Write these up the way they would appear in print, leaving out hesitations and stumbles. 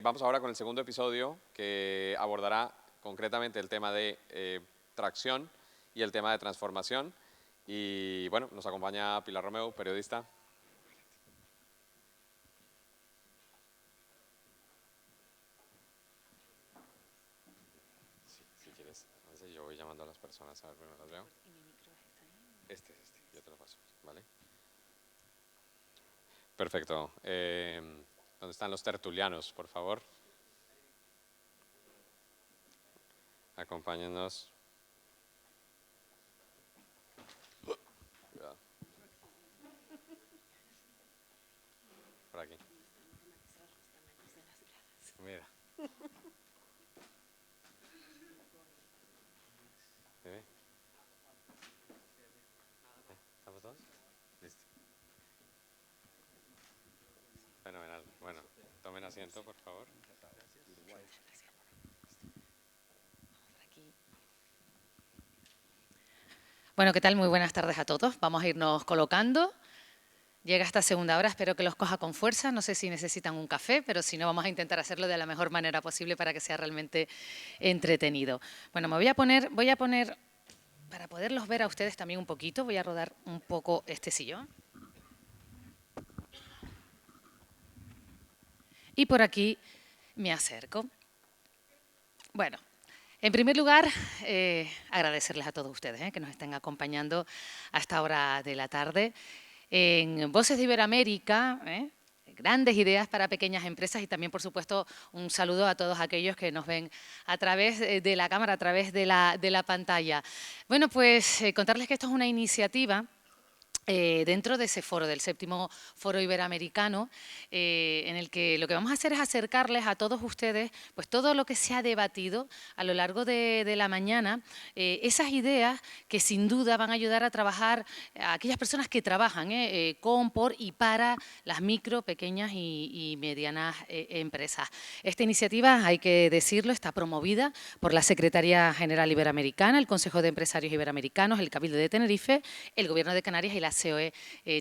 Vamos ahora con el segundo episodio que abordará concretamente el tema de tracción y el tema de transformación. Y bueno, nos acompaña Pilar Romeu, periodista. Si quieres, entonces yo voy llamando a las personas a ver primero las veo. Este, yo te lo paso, ¿vale? Perfecto. ¿Dónde están los tertulianos, por favor? Acompáñennos. Cuidado. Por aquí. Mira. ¿Ve? ¿Estamos todos? Listo. Fenomenal. Bueno, tomen asiento, por favor. Bueno, ¿qué tal? Muy buenas tardes a todos. Vamos a irnos colocando. Llega esta segunda hora, espero que los coja con fuerza. No sé si necesitan un café, pero si no, vamos a intentar hacerlo de la mejor manera posible para que sea realmente entretenido. Bueno, voy a poner, para poderlos ver a ustedes también un poquito, voy a rodar un poco este sillón. Y por aquí me acerco. Bueno, en primer lugar, agradecerles a todos ustedes que nos estén acompañando a esta hora de la tarde. En Voces de Iberoamérica, grandes ideas para pequeñas empresas y también, por supuesto, un saludo a todos aquellos que nos ven a través de la cámara, a través de la pantalla. Bueno, pues contarles que esto es una iniciativa dentro de ese foro, del 7º Foro Iberoamericano, en el que lo que vamos a hacer es acercarles a todos ustedes pues todo lo que se ha debatido a lo largo de la mañana, esas ideas que sin duda van a ayudar a trabajar a aquellas personas que trabajan con, por y para las micro, pequeñas y medianas empresas. Esta iniciativa, hay que decirlo, está promovida por la Secretaría General Iberoamericana, el Consejo de Empresarios Iberoamericanos, el Cabildo de Tenerife, el Gobierno de Canarias y la COE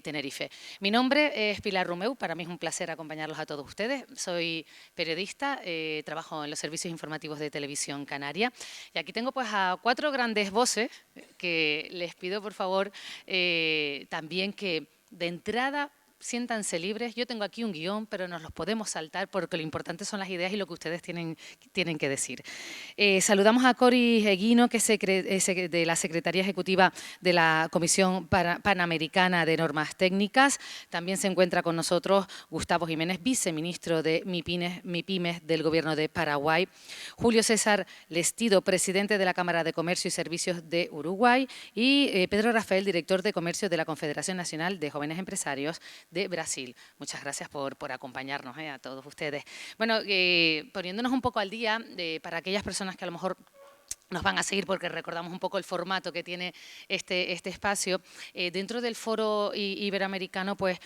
Tenerife. Mi nombre es Pilar Romeu, para mí es un placer acompañarlos a todos ustedes. Soy periodista, trabajo en los servicios informativos de Televisión Canaria y aquí tengo pues a 4 grandes voces que les pido por favor también que de entrada siéntanse libres. Yo tengo aquí un guión, pero nos los podemos saltar porque lo importante son las ideas y lo que ustedes tienen que decir. Saludamos a Cori Eguino, que es de la Secretaría Ejecutiva de la Comisión Panamericana de Normas Técnicas. También se encuentra con nosotros Gustavo Jiménez, viceministro de MIPYMES del Gobierno de Paraguay. Julio César Lestido, presidente de la Cámara de Comercio y Servicios de Uruguay. Y Pedro Rafael, director de Comercio de la Confederación Nacional de Jóvenes Empresarios de Brasil. Muchas gracias por acompañarnos a todos ustedes. Bueno, poniéndonos un poco al día, para aquellas personas que a lo mejor nos van a seguir porque recordamos un poco el formato que tiene este espacio. Dentro del foro iberoamericano, pues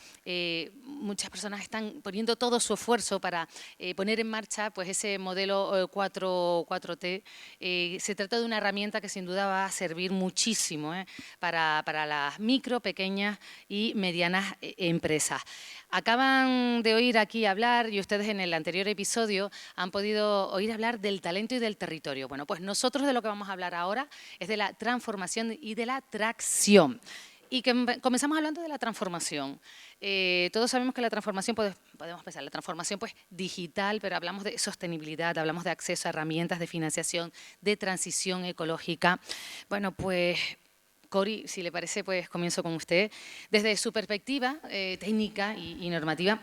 muchas personas están poniendo todo su esfuerzo para poner en marcha pues ese modelo 4T. Se trata de una herramienta que sin duda va a servir muchísimo para las micro, pequeñas y medianas empresas. Acaban de oír aquí hablar, y ustedes en el anterior episodio han podido oír hablar del talento y del territorio. Bueno, pues nosotros de lo que vamos a hablar ahora es de la transformación y de la tracción. Y que comenzamos hablando de la transformación. Todos sabemos que la transformación, podemos pensar, la transformación pues digital, pero hablamos de sostenibilidad, hablamos de acceso a herramientas de financiación, de transición ecológica. Bueno, pues Cori, si le parece, pues comienzo con usted. Desde su perspectiva técnica y normativa,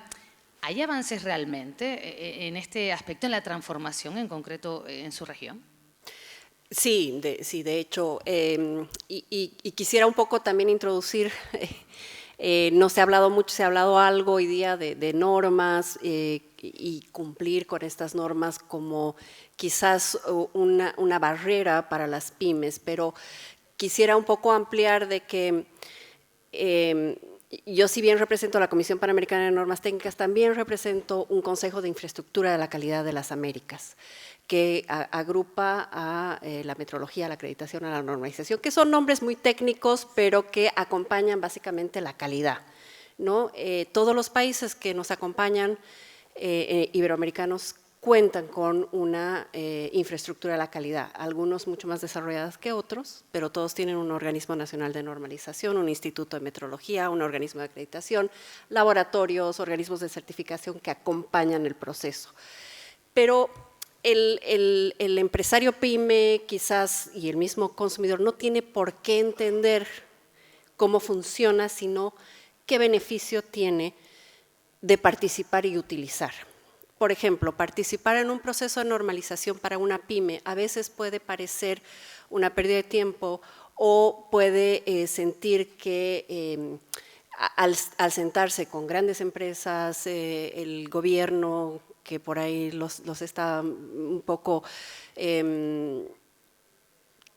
¿hay avances realmente en este aspecto, en la transformación en concreto en su región? Sí, de hecho, y quisiera un poco también introducir, no se ha hablado mucho, se ha hablado algo hoy día de normas y cumplir con estas normas como quizás una barrera para las pymes, pero quisiera un poco ampliar de que yo, si bien represento a la Comisión Panamericana de Normas Técnicas, también represento un Consejo de Infraestructura de la Calidad de las Américas, que agrupa a la metrología, la acreditación, a la normalización, que son nombres muy técnicos, pero que acompañan básicamente la calidad, ¿no? Todos los países que nos acompañan, iberoamericanos, cuentan con una infraestructura de la calidad, algunos mucho más desarrolladas que otros, pero todos tienen un organismo nacional de normalización, un instituto de metrología, un organismo de acreditación, laboratorios, organismos de certificación que acompañan el proceso. Pero el empresario pyme quizás y el mismo consumidor no tiene por qué entender cómo funciona, sino qué beneficio tiene de participar y utilizar. Por ejemplo, participar en un proceso de normalización para una pyme a veces puede parecer una pérdida de tiempo o puede sentir que al sentarse con grandes empresas, el gobierno que por ahí los está un poco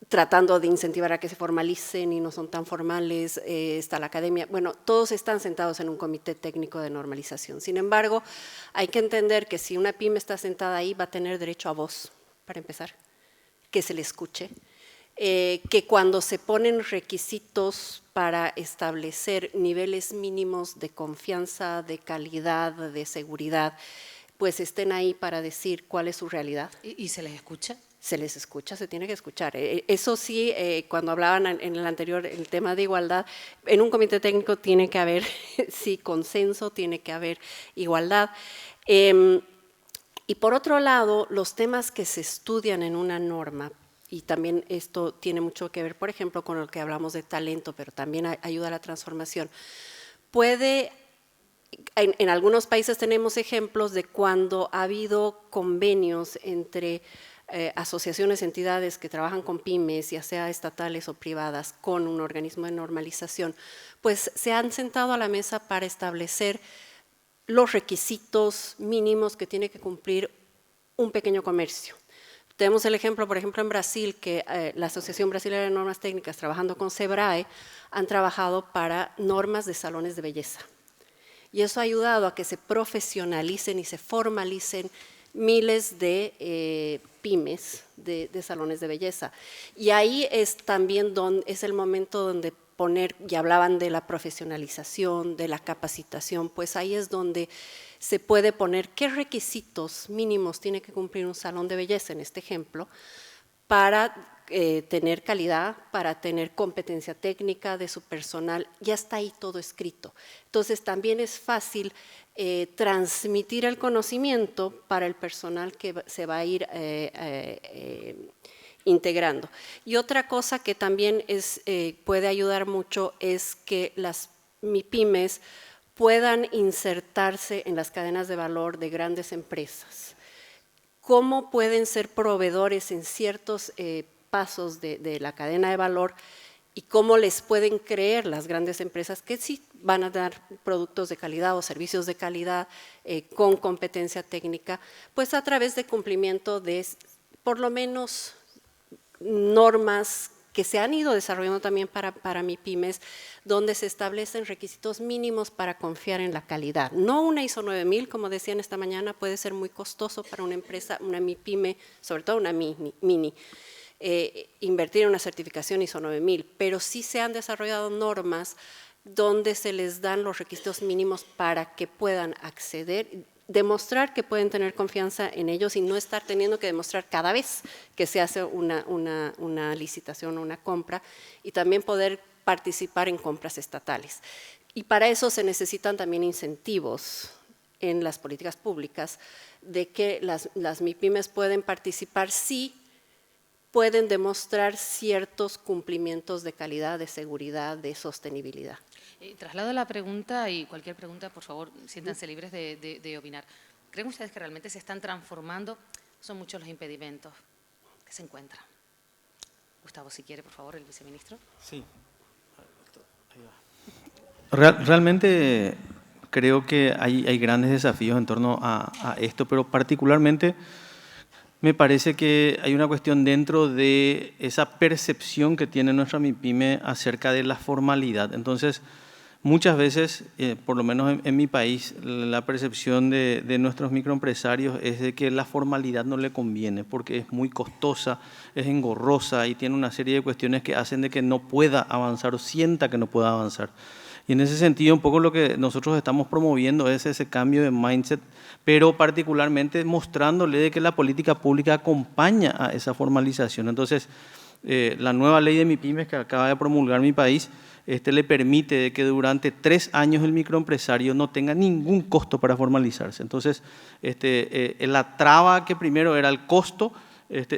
tratando de incentivar a que se formalicen y no son tan formales, está la academia, bueno, todos están sentados en un comité técnico de normalización. Sin embargo, hay que entender que si una pyme está sentada ahí, va a tener derecho a voz, para empezar, que se le escuche, que cuando se ponen requisitos para establecer niveles mínimos de confianza, de calidad, de seguridad, pues estén ahí para decir cuál es su realidad. ¿Y se les escucha? Se les escucha, se tiene que escuchar. Eso sí, cuando hablaban en el anterior, el tema de igualdad, en un comité técnico tiene que haber, sí, consenso, tiene que haber igualdad. Y por otro lado, los temas que se estudian en una norma, y también esto tiene mucho que ver, por ejemplo, con lo que hablamos de talento, pero también ayuda a la transformación, en algunos países tenemos ejemplos de cuando ha habido convenios entre asociaciones, entidades que trabajan con pymes, ya sea estatales o privadas, con un organismo de normalización, pues se han sentado a la mesa para establecer los requisitos mínimos que tiene que cumplir un pequeño comercio. Tenemos el ejemplo, por ejemplo, en Brasil, que la Asociación Brasileña de Normas Técnicas, trabajando con SEBRAE, han trabajado para normas de salones de belleza. Y eso ha ayudado a que se profesionalicen y se formalicen miles de pymes de salones de belleza. Y ahí es también es el momento donde poner, ya hablaban de la profesionalización, de la capacitación, pues ahí es donde se puede poner qué requisitos mínimos tiene que cumplir un salón de belleza, en este ejemplo, para tener calidad, para tener competencia técnica de su personal, ya está ahí todo escrito. Entonces también es fácil transmitir el conocimiento para el personal que se va a ir integrando. Y otra cosa que también puede ayudar mucho es que las MIPYMES puedan insertarse en las cadenas de valor de grandes empresas. ¿Cómo pueden ser proveedores en ciertos pasos de la cadena de valor y cómo les pueden creer las grandes empresas que sí van a dar productos de calidad o servicios de calidad con competencia técnica? Pues a través de cumplimiento de por lo menos normas que se han ido desarrollando también para MIPYMES, donde se establecen requisitos mínimos para confiar en la calidad. No una ISO 9000, como decían esta mañana, puede ser muy costoso para una empresa, una MIPYME, sobre todo una mini, invertir en una certificación ISO 9000, pero sí se han desarrollado normas donde se les dan los requisitos mínimos para que puedan acceder, demostrar que pueden tener confianza en ellos y no estar teniendo que demostrar cada vez que se hace una licitación o una compra, y también poder participar en compras estatales. Y para eso se necesitan también incentivos en las políticas públicas de que las MIPYMES pueden participar si pueden demostrar ciertos cumplimientos de calidad, de seguridad, de sostenibilidad. Traslado la pregunta, y cualquier pregunta, por favor, siéntanse libres de opinar. ¿Creen ustedes que realmente se están transformando? Son muchos los impedimentos que se encuentran. Gustavo, si quiere, por favor, el viceministro. Sí. Realmente creo que hay grandes desafíos en torno a esto, pero particularmente me parece que hay una cuestión dentro de esa percepción que tiene nuestra MIPYME acerca de la formalidad. Entonces, muchas veces, por lo menos en mi país, la percepción de nuestros microempresarios es de que la formalidad no le conviene porque es muy costosa, es engorrosa y tiene una serie de cuestiones que hacen de que no pueda avanzar o sienta que no pueda avanzar. Y en ese sentido, un poco lo que nosotros estamos promoviendo es ese cambio de mindset, pero particularmente mostrándole de que la política pública acompaña a esa formalización. Entonces, la nueva ley de MIPYMES que acaba de promulgar mi país le permite de que durante 3 años el microempresario no tenga ningún costo para formalizarse. Entonces, la traba que primero era el costo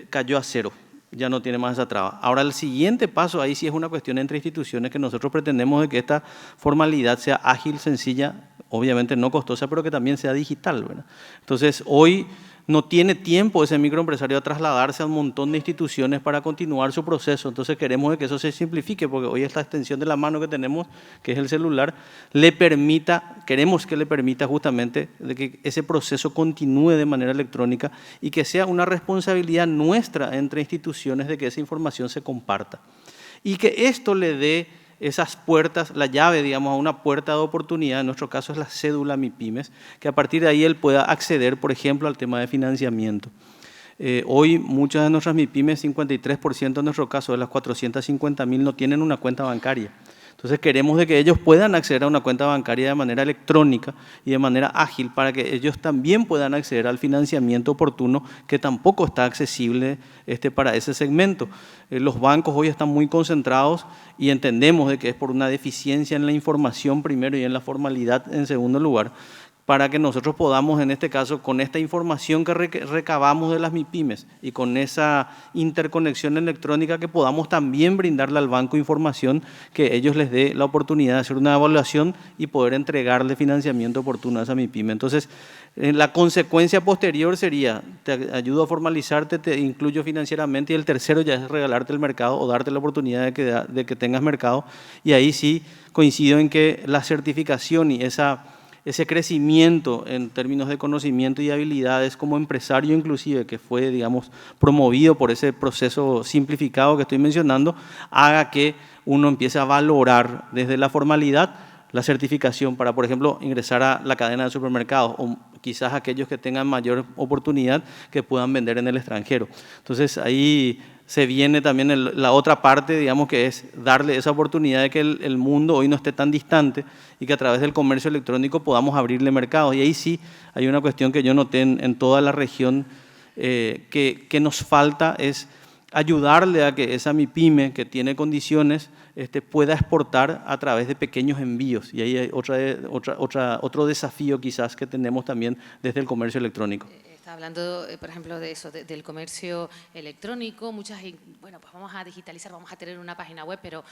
cayó a 0. Ya no tiene más esa traba. Ahora el siguiente paso, ahí sí es una cuestión entre instituciones que nosotros pretendemos de que esta formalidad sea ágil, sencilla, obviamente no costosa, pero que también sea digital, ¿verdad? Entonces hoy no tiene tiempo ese microempresario a trasladarse a un montón de instituciones para continuar su proceso. Entonces queremos de que eso se simplifique, porque hoy esta extensión de la mano que tenemos, que es el celular, queremos que le permita justamente de que ese proceso continúe de manera electrónica y que sea una responsabilidad nuestra entre instituciones de que esa información se comparta. Y que esto le dé esas puertas, la llave, digamos, a una puerta de oportunidad, en nuestro caso es la cédula MIPYMES, que a partir de ahí él pueda acceder, por ejemplo, al tema de financiamiento. Hoy muchas de nuestras MIPYMES, 53% en nuestro caso de las 450.000 no tienen una cuenta bancaria. Entonces queremos de que ellos puedan acceder a una cuenta bancaria de manera electrónica y de manera ágil para que ellos también puedan acceder al financiamiento oportuno que tampoco está accesible para ese segmento. Los bancos hoy están muy concentrados y entendemos de que es por una deficiencia en la información primero y en la formalidad en segundo lugar, para que nosotros podamos, en este caso, con esta información que recabamos de las MIPYMES y con esa interconexión electrónica, que podamos también brindarle al banco información que ellos les dé la oportunidad de hacer una evaluación y poder entregarle financiamiento oportuno a esa MIPYME. Entonces, la consecuencia posterior sería, te ayudo a formalizarte, te incluyo financieramente, y el tercero ya es regalarte el mercado o darte la oportunidad de que tengas mercado. Y ahí sí coincido en que la certificación y ese crecimiento en términos de conocimiento y habilidades como empresario inclusive, que fue, digamos, promovido por ese proceso simplificado que estoy mencionando, haga que uno empiece a valorar desde la formalidad la certificación para, por ejemplo, ingresar a la cadena de supermercados o quizás aquellos que tengan mayor oportunidad que puedan vender en el extranjero. Entonces ahí se viene también la otra parte, digamos, que es darle esa oportunidad de que el mundo hoy no esté tan distante y que a través del comercio electrónico podamos abrirle mercados. Y ahí sí hay una cuestión que yo noté en toda la región que nos falta, es ayudarle a que esa MIPYME que tiene condiciones pueda exportar a través de pequeños envíos. Y ahí hay otro desafío quizás que tenemos también desde el comercio electrónico. Está hablando, por ejemplo, de eso, del comercio electrónico. Bueno, pues vamos a digitalizar, vamos a tener una página web, pero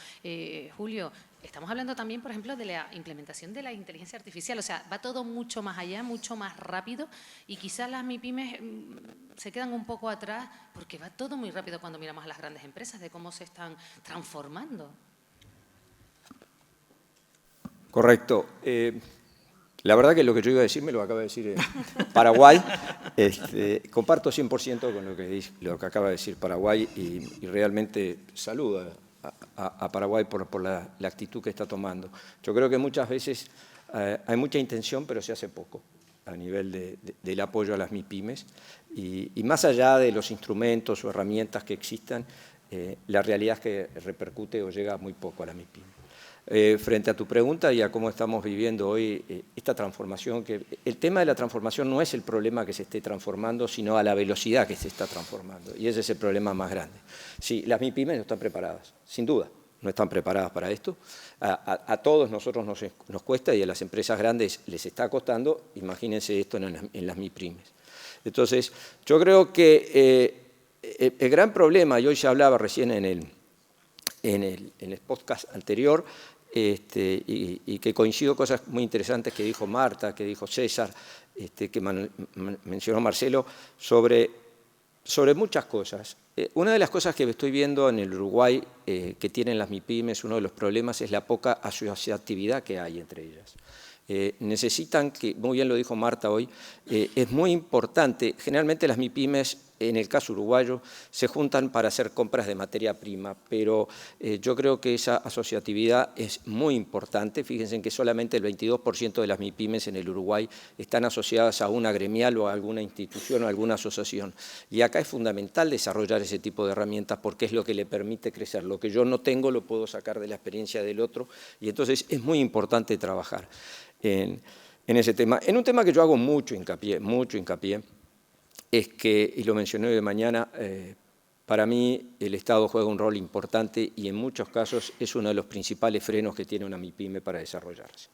Julio, estamos hablando también, por ejemplo, de la implementación de la inteligencia artificial. O sea, va todo mucho más allá, mucho más rápido, y quizás las MIPYMES se quedan un poco atrás porque va todo muy rápido cuando miramos a las grandes empresas, de cómo se están transformando. Correcto. La verdad que lo que yo iba a decir me lo acaba de decir Paraguay. Comparto 100% con lo que acaba de decir Paraguay y realmente saludo a Paraguay por la actitud que está tomando. Yo creo que muchas veces hay mucha intención, pero se hace poco a nivel del apoyo a las MIPYMES. Y más allá de los instrumentos o herramientas que existan, la realidad es que repercute o llega muy poco a las MIPYMES. Frente a tu pregunta y a cómo estamos viviendo hoy esta transformación, que el tema de la transformación no es el problema que se esté transformando, sino a la velocidad que se está transformando, y ese es el problema más grande. Sí, las MIPYMES no están preparadas, sin duda, no están preparadas para esto. A todos nosotros nos cuesta y a las empresas grandes les está costando, imagínense esto en las MIPYMES. Entonces, yo creo que el gran problema, y hoy se hablaba recién en el podcast anterior, y que coincido cosas muy interesantes que dijo Marta, que dijo César, que mencionó Marcelo, sobre muchas cosas. Una de las cosas que estoy viendo en el Uruguay que tienen las MIPYMES, uno de los problemas es la poca asociatividad que hay entre ellas. Necesitan, que muy bien lo dijo Marta hoy, es muy importante, generalmente las MIPYMES en el caso uruguayo, se juntan para hacer compras de materia prima, pero yo creo que esa asociatividad es muy importante. Fíjense que solamente el 22% de las MIPYMES en el Uruguay están asociadas a una gremial o a alguna institución o a alguna asociación. Y acá es fundamental desarrollar ese tipo de herramientas porque es lo que le permite crecer. Lo que yo no tengo lo puedo sacar de la experiencia del otro y entonces es muy importante trabajar en ese tema. En un tema que yo hago mucho hincapié, es que, y lo mencioné hoy de mañana, para mí el Estado juega un rol importante y en muchos casos es uno de los principales frenos que tiene una MIPYME para desarrollarse.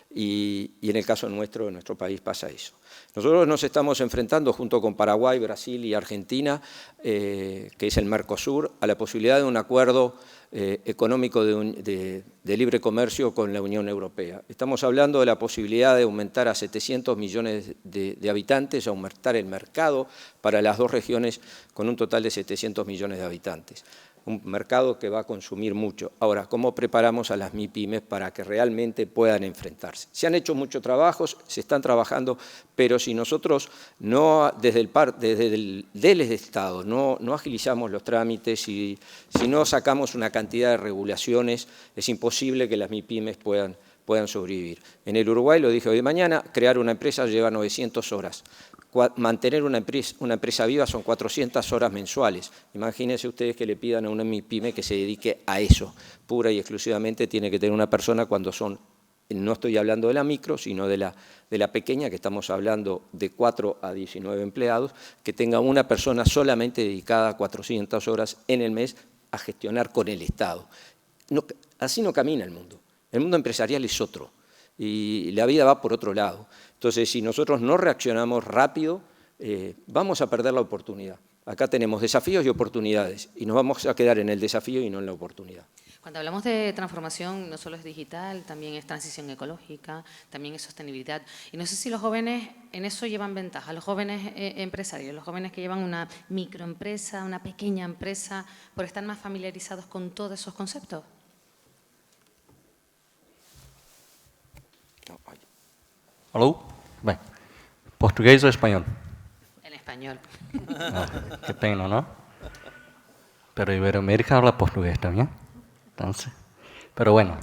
Y en el caso nuestro, en nuestro país, pasa eso. Nosotros nos estamos enfrentando junto con Paraguay, Brasil y Argentina, que es el Mercosur, a la posibilidad de un acuerdo económico de libre comercio con la Unión Europea. Estamos hablando de la posibilidad de aumentar a 700 millones de habitantes, aumentar el mercado para las dos regiones con un total de 700 millones de habitantes. Un mercado que va a consumir mucho. Ahora, ¿cómo preparamos a las MIPYMES para que realmente puedan enfrentarse? Se han hecho muchos trabajos, se están trabajando, pero si nosotros no, desde el Estado, no agilizamos los trámites y si no sacamos una cantidad de regulaciones, es imposible que las MIPYMES puedan sobrevivir. En el Uruguay, lo dije hoy de mañana, crear una empresa lleva 900 horas. Mantener una empresa viva son 400 horas mensuales. Imagínense ustedes que le pidan a una MIPYME que se dedique a eso. Pura y exclusivamente tiene que tener una persona cuando son, no estoy hablando de la micro, sino de la pequeña, que estamos hablando de 4 a 19 empleados, que tenga una persona solamente dedicada a 400 horas en el mes a gestionar con el Estado. No, así no camina el mundo. El mundo empresarial es otro y la vida va por otro lado. Entonces, si nosotros no reaccionamos rápido, vamos a perder la oportunidad. Acá tenemos desafíos y oportunidades y nos vamos a quedar en el desafío y no en la oportunidad. Cuando hablamos de transformación, no solo es digital, también es transición ecológica, también es sostenibilidad. Y no sé si los jóvenes en eso llevan ventaja, los jóvenes empresarios, los jóvenes que llevan una microempresa, una pequeña empresa, por estar más familiarizados con todos esos conceptos. Alô? Bem, português ou espanhol? En español. Qué pena, ¿no? Pero Iberoamérica habla portugués también. Entonces, pero bueno.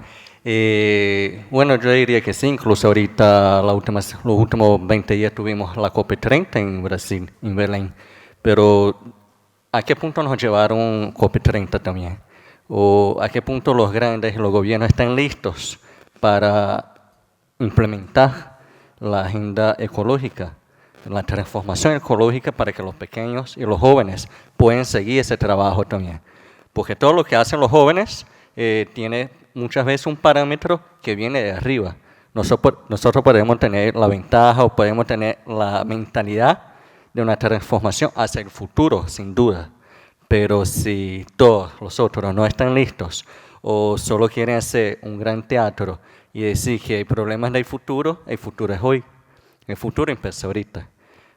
Bueno, yo diría que sí, incluso ahorita los últimos 20 días tuvimos la COP30 en Brasil, en Belén. Pero ¿a qué punto nos llevaron COP30 también? ¿O a qué punto los grandes y los gobiernos están listos para implementar la agenda ecológica, la transformación ecológica para que los pequeños y los jóvenes puedan seguir ese trabajo también? Porque todo lo que hacen los jóvenes tiene muchas veces un parámetro que viene de arriba. Nosotros podemos tener la ventaja o podemos tener la mentalidad de una transformación hacia el futuro, sin duda. Pero si todos los otros no están listos o solo quieren hacer un gran teatro y decir que hay problemas del futuro, el futuro es hoy. El futuro empieza ahorita.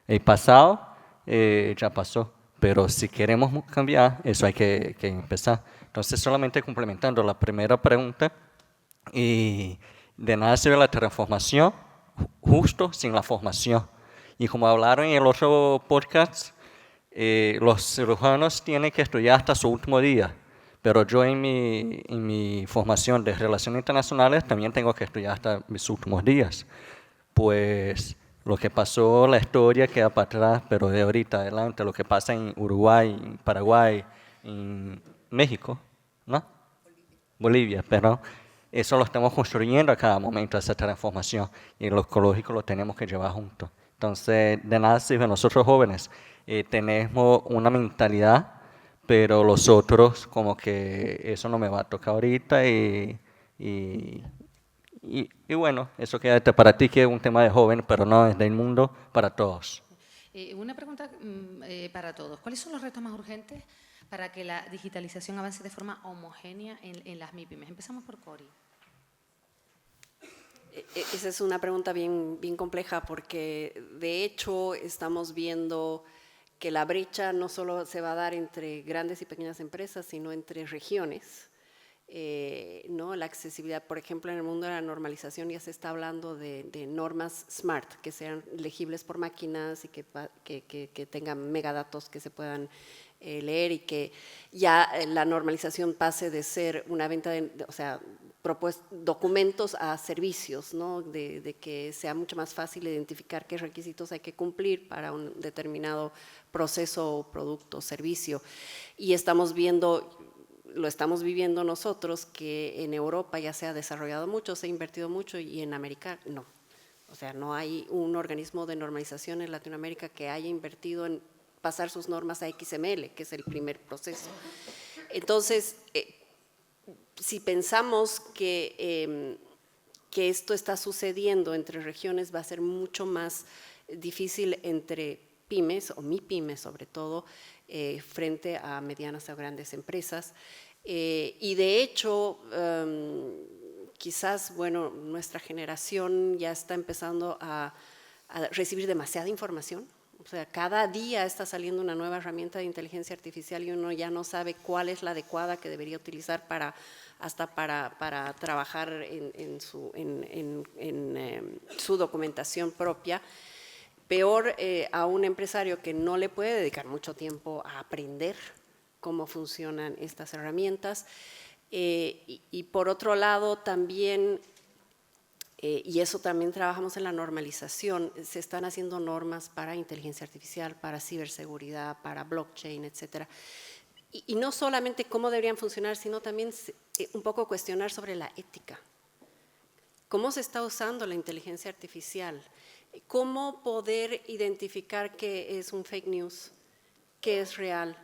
El pasado ya pasó, pero si queremos cambiar, eso hay que empezar. Entonces, solamente complementando la primera pregunta, y de nada sirve la transformación justo sin la formación. Y como hablaron en el otro podcast, los cirujanos tienen que estudiar hasta su último día. Pero yo en mi formación de Relaciones Internacionales también tengo que estudiar hasta mis últimos días. Pues lo que pasó, la historia queda para atrás, pero de ahorita adelante, lo que pasa en Uruguay, en Paraguay, en México, ¿no? Bolivia, perdón. Eso lo estamos construyendo a cada momento, esa transformación. Y lo ecológico lo tenemos que llevar juntos. Entonces, de nada sirve nosotros jóvenes. Tenemos una mentalidad, pero los otros como que eso no me va a tocar ahorita y bueno, eso queda para ti que es un tema de joven, pero no es del mundo para todos. Una pregunta para todos. ¿Cuáles son los retos más urgentes para que la digitalización avance de forma homogénea en las MIPYMES? Empezamos por Cori. Esa es una pregunta bien compleja porque de hecho estamos viendo que la brecha no solo se va a dar entre grandes y pequeñas empresas, sino entre regiones. ¿no? La accesibilidad, por ejemplo, en el mundo de la normalización ya se está hablando de normas SMART, que sean legibles por máquinas y que tengan megadatos que se puedan leer, y que ya la normalización pase de ser una venta o sea, documentos a servicios, ¿no? De que sea mucho más fácil identificar qué requisitos hay que cumplir para un determinado proceso, producto, servicio. Y estamos viendo, lo estamos viviendo nosotros, que en Europa ya se ha desarrollado mucho, se ha invertido mucho, y en América no. O sea, no hay un organismo de normalización en Latinoamérica que haya invertido en pasar sus normas a XML, que es el primer proceso. Entonces, si pensamos que esto está sucediendo entre regiones, va a ser mucho más difícil entre pymes, o MIPYMES sobre todo, frente a medianas o grandes empresas. Y de hecho, quizás, bueno, nuestra generación ya está empezando a recibir demasiada información. O sea, cada día está saliendo una nueva herramienta de inteligencia artificial y uno ya no sabe cuál es la adecuada que debería utilizar hasta para trabajar en su documentación propia. Peor a un empresario que no le puede dedicar mucho tiempo a aprender cómo funcionan estas herramientas. Y por otro lado también, y eso también trabajamos en la normalización, se están haciendo normas para inteligencia artificial, para ciberseguridad, para blockchain, etcétera. Y no solamente cómo deberían funcionar, sino también un poco cuestionar sobre la ética. ¿Cómo se está usando la inteligencia artificial? ¿Cómo poder identificar qué es un fake news, qué es real?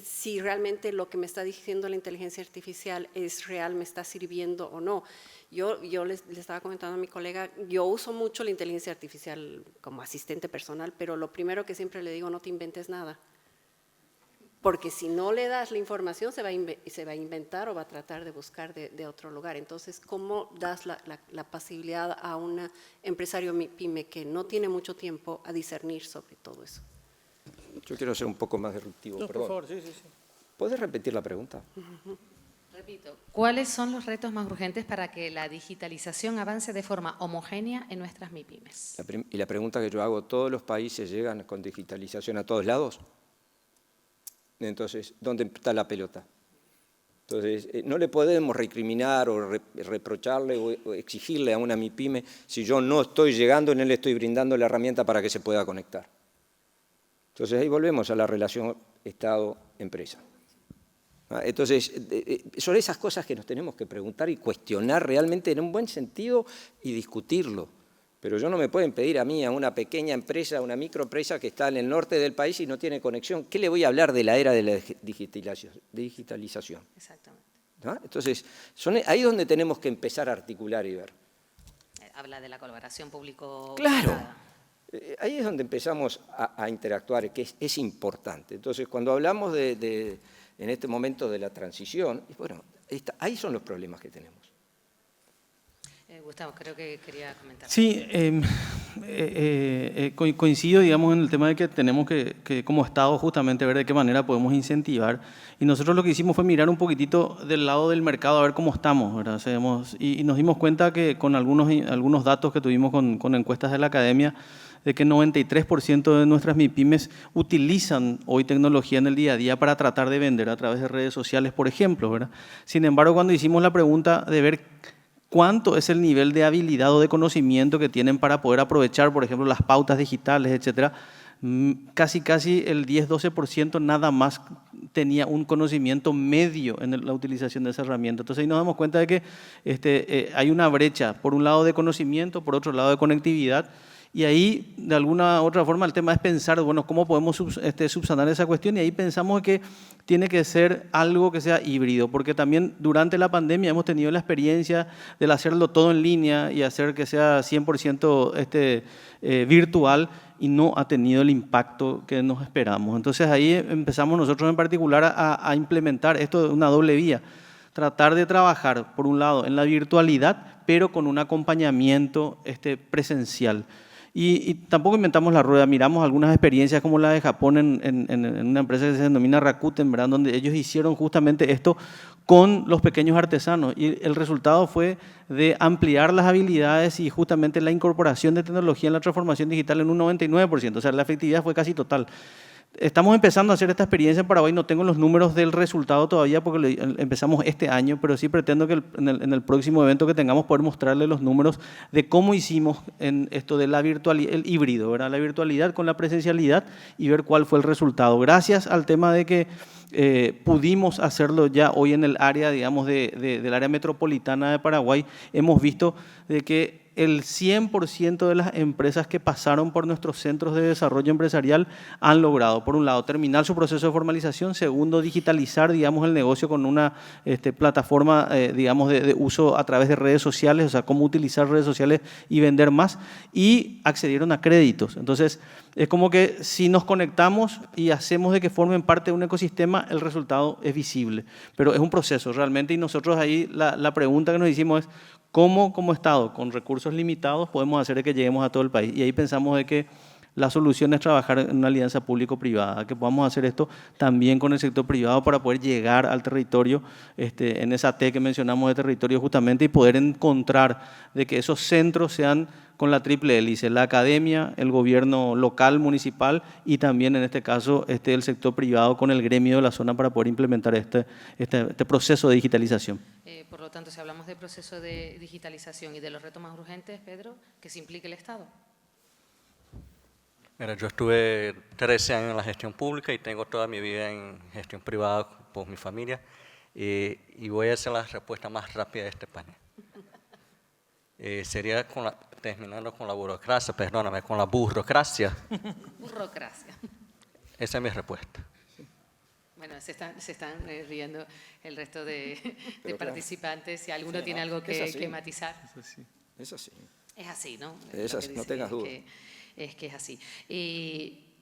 Si realmente lo que me está diciendo la inteligencia artificial es real, me está sirviendo o no. Yo le estaba comentando a mi colega, yo uso mucho la inteligencia artificial como asistente personal, pero lo primero que siempre le digo, no te inventes nada. Porque si no le das la información, se va a inventar o va a tratar de buscar de otro lugar. Entonces, ¿cómo das la posibilidad a un empresario pyme que no tiene mucho tiempo a discernir sobre todo eso? Yo quiero ser un poco más disruptivo. No, por favor, sí. ¿Puedes repetir la pregunta? Repito, ¿cuáles son los retos más urgentes para que la digitalización avance de forma homogénea en nuestras MIPYMES? Y la pregunta que yo hago, ¿todos los países llegan con digitalización a todos lados? Entonces, ¿dónde está la pelota? Entonces, no le podemos recriminar o reprocharle o exigirle a una MIPYME si yo no estoy llegando y no le estoy brindando la herramienta para que se pueda conectar. Entonces, ahí volvemos a la relación Estado-empresa. Entonces, son esas cosas que nos tenemos que preguntar y cuestionar realmente en un buen sentido y discutirlo. Pero yo no me pueden pedir a mí, a una pequeña empresa, a una microempresa que está en el norte del país y no tiene conexión. ¿Qué le voy a hablar de la era de la digitalización? Exactamente. ¿No? Entonces, ahí es donde tenemos que empezar a articular y ver. Habla de la colaboración público. Claro. Ahí es donde empezamos a interactuar, que es importante. Entonces, cuando hablamos en este momento de la transición, bueno, ahí son los problemas que tenemos. Gustavo, creo que quería comentar. Sí, coincido, digamos, en el tema de que tenemos que como Estado justamente ver de qué manera podemos incentivar. Y nosotros lo que hicimos fue mirar un poquitito del lado del mercado a ver cómo estamos, ¿verdad? Y nos dimos cuenta que con algunos datos que tuvimos con encuestas de la academia, de que 93% de nuestras MIPYMES utilizan hoy tecnología en el día a día para tratar de vender a través de redes sociales, por ejemplo, ¿verdad? Sin embargo, cuando hicimos la pregunta de ver cuánto es el nivel de habilidad o de conocimiento que tienen para poder aprovechar, por ejemplo, las pautas digitales, etcétera, casi el 10-12% nada más tenía un conocimiento medio en la utilización de esa herramienta. Entonces ahí nos damos cuenta de que hay una brecha, por un lado de conocimiento, por otro lado de conectividad. Y ahí, de alguna u otra forma, el tema es pensar, bueno, ¿cómo podemos subsanar esa cuestión? Y ahí pensamos que tiene que ser algo que sea híbrido, porque también durante la pandemia hemos tenido la experiencia de hacerlo todo en línea y hacer que sea 100% virtual, y no ha tenido el impacto que nos esperamos. Entonces ahí empezamos nosotros en particular a implementar esto de una doble vía. Tratar de trabajar, por un lado, en la virtualidad, pero con un acompañamiento presencial. Y tampoco inventamos la rueda, miramos algunas experiencias como la de Japón en una empresa que se denomina Rakuten, ¿verdad? Donde ellos hicieron justamente esto con los pequeños artesanos y el resultado fue de ampliar las habilidades y justamente la incorporación de tecnología en la transformación digital en un 99%, o sea, la efectividad fue casi total. Estamos empezando a hacer esta experiencia en Paraguay, no tengo los números del resultado todavía porque empezamos este año, pero sí pretendo que en el próximo evento que tengamos poder mostrarle los números de cómo hicimos en esto de la virtualidad, el híbrido, ¿verdad? La virtualidad con la presencialidad y ver cuál fue el resultado. Gracias al tema de que pudimos hacerlo ya hoy en el área, digamos, del área metropolitana de Paraguay, hemos visto de que el 100% de las empresas que pasaron por nuestros centros de desarrollo empresarial han logrado, por un lado, terminar su proceso de formalización, segundo, digitalizar, digamos, el negocio con una plataforma, digamos, de uso a través de redes sociales, o sea, cómo utilizar redes sociales y vender más, y accedieron a créditos. Entonces, es como que si nos conectamos y hacemos de que formen parte de un ecosistema, el resultado es visible. Pero es un proceso realmente y nosotros ahí la pregunta que nos hicimos es ¿cómo como Estado, con recursos limitados, podemos hacer de que lleguemos a todo el país? Y ahí pensamos de que la solución es trabajar en una alianza público-privada, que podamos hacer esto también con el sector privado para poder llegar al territorio, en esa T que mencionamos de territorio justamente, y poder encontrar de que esos centros sean con la triple hélice, la academia, el gobierno local, municipal y también en este caso el sector privado con el gremio de la zona para poder implementar este proceso de digitalización. Por lo tanto, si hablamos de proceso de digitalización y de los retos más urgentes, Pedro, que se implique el Estado. Mira, yo estuve 13 años en la gestión pública y tengo toda mi vida en gestión privada por mi familia y voy a hacer la respuesta más rápida de este panel. Sería terminando con la burocracia, perdóname, con la burocracia. Burocracia. Esa es mi respuesta. Bueno, se están riendo el resto de participantes. Si alguno tiene algo que matizar. Es así. Es así, ¿no? Es así, no tengas duda. Es que es así.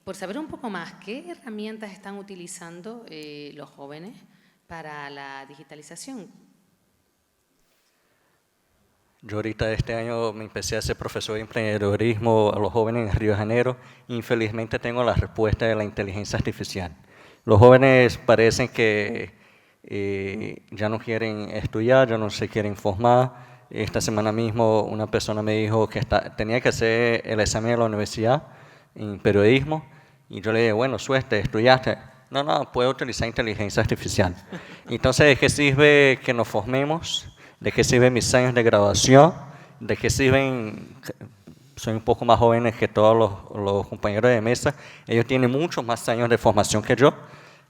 Por saber un poco más, ¿qué herramientas están utilizando los jóvenes para la digitalización? Yo ahorita este año me empecé a ser profesor de emprendedorismo a los jóvenes en Río de Janeiro. Infelizmente tengo la respuesta de la inteligencia artificial. Los jóvenes parecen que ya no quieren estudiar, ya no se quieren formar. Esta semana mismo una persona me dijo que tenía que hacer el examen de la universidad en periodismo y yo le dije, bueno, suerte, estudiaste. No, puedo utilizar inteligencia artificial. Entonces, ¿de qué sirve que nos formemos? ¿De qué sirven mis años de graduación? ¿De qué sirven? Soy un poco más joven que todos los compañeros de mesa. Ellos tienen muchos más años de formación que yo.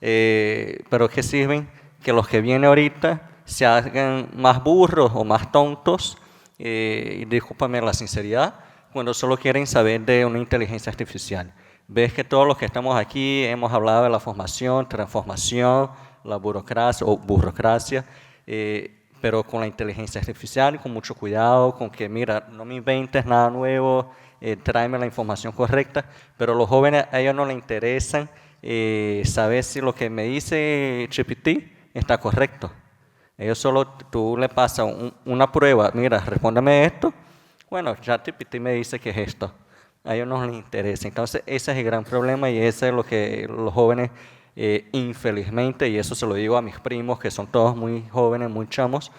Pero ¿qué sirven? Que los que vienen ahorita se hagan más burros o más tontos, y discúlpame la sinceridad, cuando solo quieren saber de una inteligencia artificial. Ves que todos los que estamos aquí hemos hablado de la formación, transformación, la burocracia o burocracia, pero con la inteligencia artificial, con mucho cuidado, con que, mira, no me inventes nada nuevo, tráeme la información correcta, pero los jóvenes, a ellos no les interesan saber si lo que me dice GPT está correcto. Ellos solo, tú le pasas una prueba, mira, respóndame esto, bueno, ya GPT me dice que es esto. A ellos no les interesa. Entonces, ese es el gran problema y ese es lo que los jóvenes, infelizmente, y eso se lo digo a mis primos, que son todos muy jóvenes, muy chamos,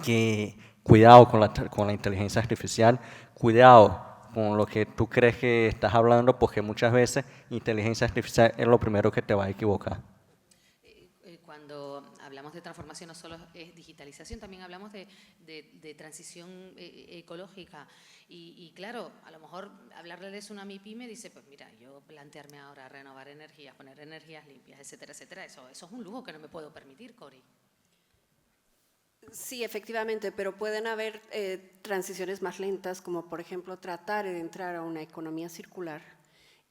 que cuidado con la inteligencia artificial, cuidado con lo que tú crees que estás hablando, porque muchas veces inteligencia artificial es lo primero que te va a equivocar. Cuando hablamos de transformación, no solo es digitalización, también hablamos de transición ecológica. Y claro, a lo mejor hablarles a una MIPYME dice, pues mira, yo plantearme ahora renovar energías, poner energías limpias, etcétera, etcétera, eso es un lujo que no me puedo permitir, Cori. Sí, efectivamente, pero pueden haber transiciones más lentas, como por ejemplo tratar de entrar a una economía circular.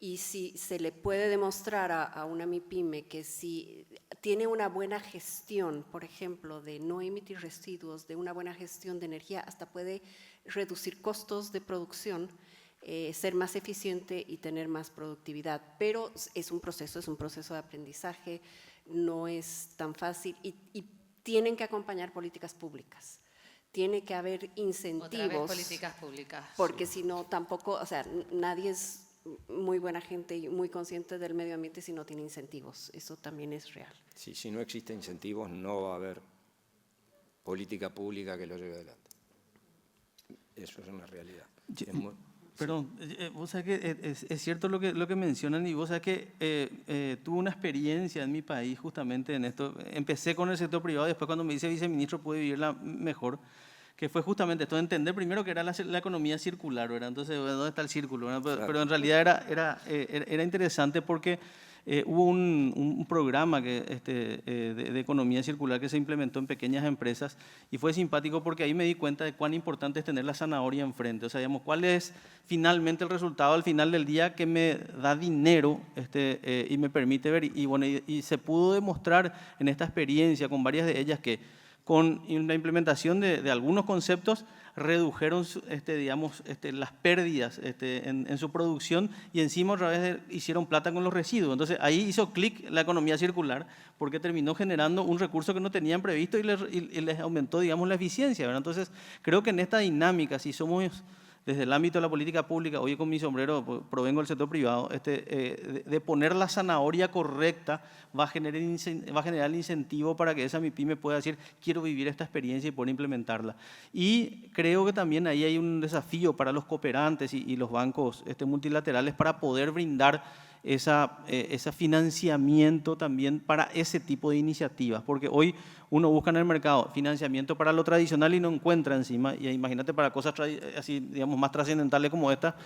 Y si se le puede demostrar a una MIPYME que si tiene una buena gestión, por ejemplo, de no emitir residuos, de una buena gestión de energía, hasta puede reducir costos de producción, ser más eficiente y tener más productividad. Pero es un proceso de aprendizaje, no es tan fácil y tienen que acompañar políticas públicas. tiene que haber Otra vez incentivos. políticas públicas. Porque si no, tampoco, o sea, nadie es muy buena gente y muy consciente del medio ambiente si no tiene incentivos. Eso también es real. Sí, si no existen incentivos, no va a haber política pública que lo lleve adelante. Eso es una realidad. Perdón, vos sabés que es cierto lo que mencionan, y vos sabés que tuve una experiencia en mi país justamente en esto. Empecé con el sector privado y después cuando me hice viceministro pude vivirla mejor, que fue justamente esto de entender primero que era la economía circular, ¿verdad? Entonces, ¿dónde está el círculo? Pero en realidad era interesante porque hubo un programa de economía circular que se implementó en pequeñas empresas y fue simpático porque ahí me di cuenta de cuán importante es tener la zanahoria enfrente. O sea, digamos, cuál es finalmente el resultado al final del día que me da dinero y me permite ver. Y se pudo demostrar en esta experiencia con varias de ellas que con la implementación de algunos conceptos redujeron las pérdidas en su producción y encima otra vez hicieron plata con los residuos. Entonces ahí hizo clic la economía circular porque terminó generando un recurso que no tenían previsto y les aumentó, digamos, la eficiencia, ¿verdad? Entonces creo que en esta dinámica, si somos desde el ámbito de la política pública, hoy con mi sombrero provengo del sector privado, de poner la zanahoria correcta va a generar el incentivo para que esa MIPYME pueda decir, quiero vivir esta experiencia y poder implementarla. Y creo que también ahí hay un desafío para los cooperantes y los bancos multilaterales para poder brindar ese financiamiento también para ese tipo de iniciativas, porque hoy uno busca en el mercado financiamiento para lo tradicional y no encuentra encima, y imagínate para cosas así, digamos, más trascendentales como esta,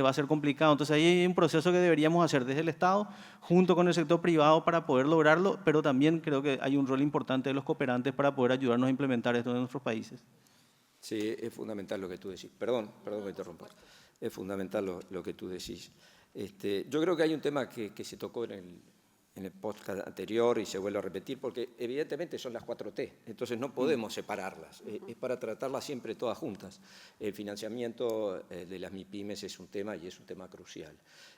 va a ser complicado. Entonces ahí hay un proceso que deberíamos hacer desde el Estado, junto con el sector privado para poder lograrlo, pero también creo que hay un rol importante de los cooperantes para poder ayudarnos a implementar esto en nuestros países. Sí, es fundamental lo que tú decís. Perdón que te interrumpa. Es fundamental lo que tú decís. Yo creo que hay un tema que se tocó en el podcast anterior y se vuelve a repetir, porque evidentemente son las 4T, entonces no podemos separarlas, es para tratarlas siempre todas juntas. El financiamiento de las MIPYMES es un tema y es un tema crucial.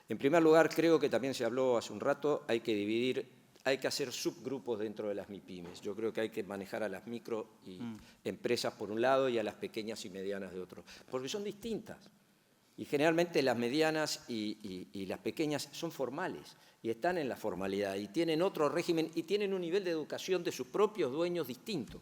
En primer lugar, creo que también se habló hace un rato, hay que hacer subgrupos dentro de las MIPYMES. Yo creo que hay que manejar a las micro y empresas por un lado y a las pequeñas y medianas de otro, porque son distintas. Y generalmente las medianas y las pequeñas son formales y están en la formalidad y tienen otro régimen y tienen un nivel de educación de sus propios dueños distinto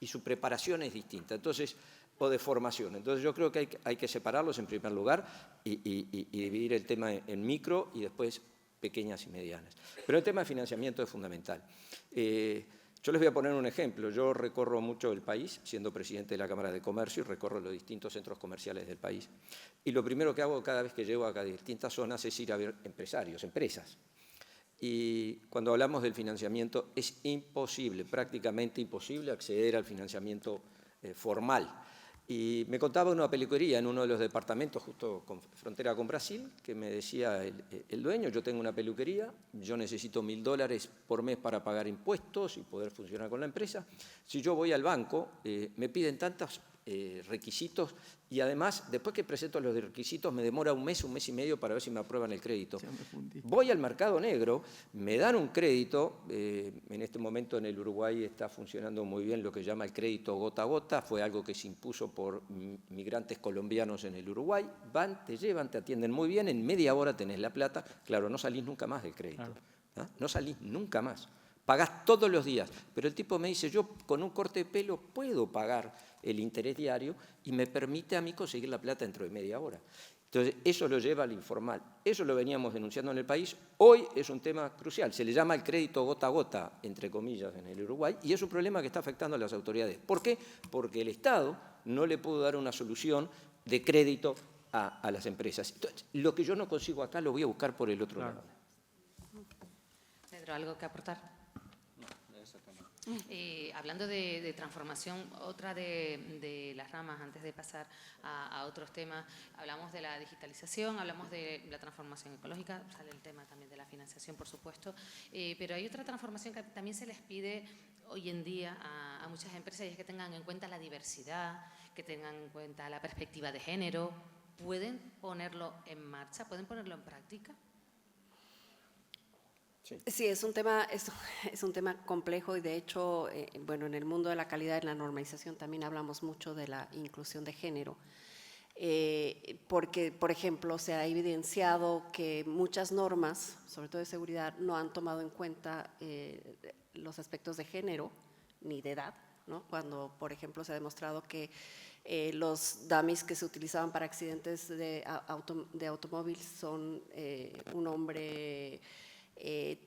y su preparación es distinta, entonces, o de formación. Entonces yo creo que hay que separarlos en primer lugar y dividir el tema en micro y después pequeñas y medianas. Pero el tema de financiamiento es fundamental. Yo les voy a poner un ejemplo. Yo recorro mucho el país, siendo presidente de la Cámara de Comercio, y recorro los distintos centros comerciales del país. Y lo primero que hago cada vez que llego a distintas zonas es ir a ver empresarios, empresas. Y cuando hablamos del financiamiento es imposible, prácticamente imposible acceder al financiamiento formal. Y me contaba una peluquería en uno de los departamentos justo con frontera con Brasil, que me decía el dueño, yo tengo una peluquería, yo necesito $1000 por mes para pagar impuestos y poder funcionar con la empresa. Si yo voy al banco, me piden tantos requisitos y además, después que presento los requisitos, me demora un mes y medio para ver si me aprueban el crédito. Voy al mercado negro, me dan un crédito, en este momento en el Uruguay está funcionando muy bien lo que llama el crédito gota a gota, fue algo que se impuso por migrantes colombianos en el Uruguay, van, te llevan, te atienden muy bien, en media hora tenés la plata, claro, no salís nunca más del crédito, claro. No salís nunca más. Pagás todos los días, pero el tipo me dice, yo con un corte de pelo puedo pagar el interés diario y me permite a mí conseguir la plata dentro de media hora. Entonces, eso lo lleva al informal. Eso lo veníamos denunciando en el país. Hoy es un tema crucial. Se le llama el crédito gota a gota, entre comillas, en el Uruguay, y es un problema que está afectando a las autoridades. ¿Por qué? Porque el Estado no le pudo dar una solución de crédito a las empresas. Entonces, lo que yo no consigo acá lo voy a buscar por el otro lado. Pedro, ¿algo que aportar? Hablando de transformación, otra de las ramas, antes de pasar a otros temas, hablamos de la digitalización, hablamos de la transformación ecológica, sale el tema también de la financiación, por supuesto, pero hay otra transformación que también se les pide hoy en día a muchas empresas y es que tengan en cuenta la diversidad, que tengan en cuenta la perspectiva de género. ¿Pueden ponerlo en marcha? ¿Pueden ponerlo en práctica? Sí, es un tema complejo y de hecho, bueno, en el mundo de la calidad y la normalización también hablamos mucho de la inclusión de género. Porque, por ejemplo, se ha evidenciado que muchas normas, sobre todo de seguridad, no han tomado en cuenta los aspectos de género ni de edad, ¿no? Cuando, por ejemplo, se ha demostrado que los dummies que se utilizaban para accidentes de automóvil son un hombre de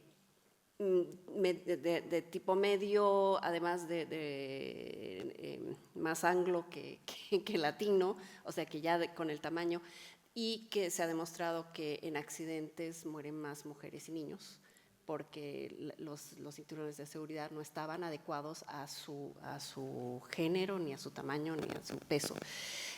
tipo medio, además de más anglo que latino, o sea que ya con el tamaño, y que se ha demostrado que en accidentes mueren más mujeres y niños porque los cinturones de seguridad no estaban adecuados a su género, ni a su tamaño, ni a su peso.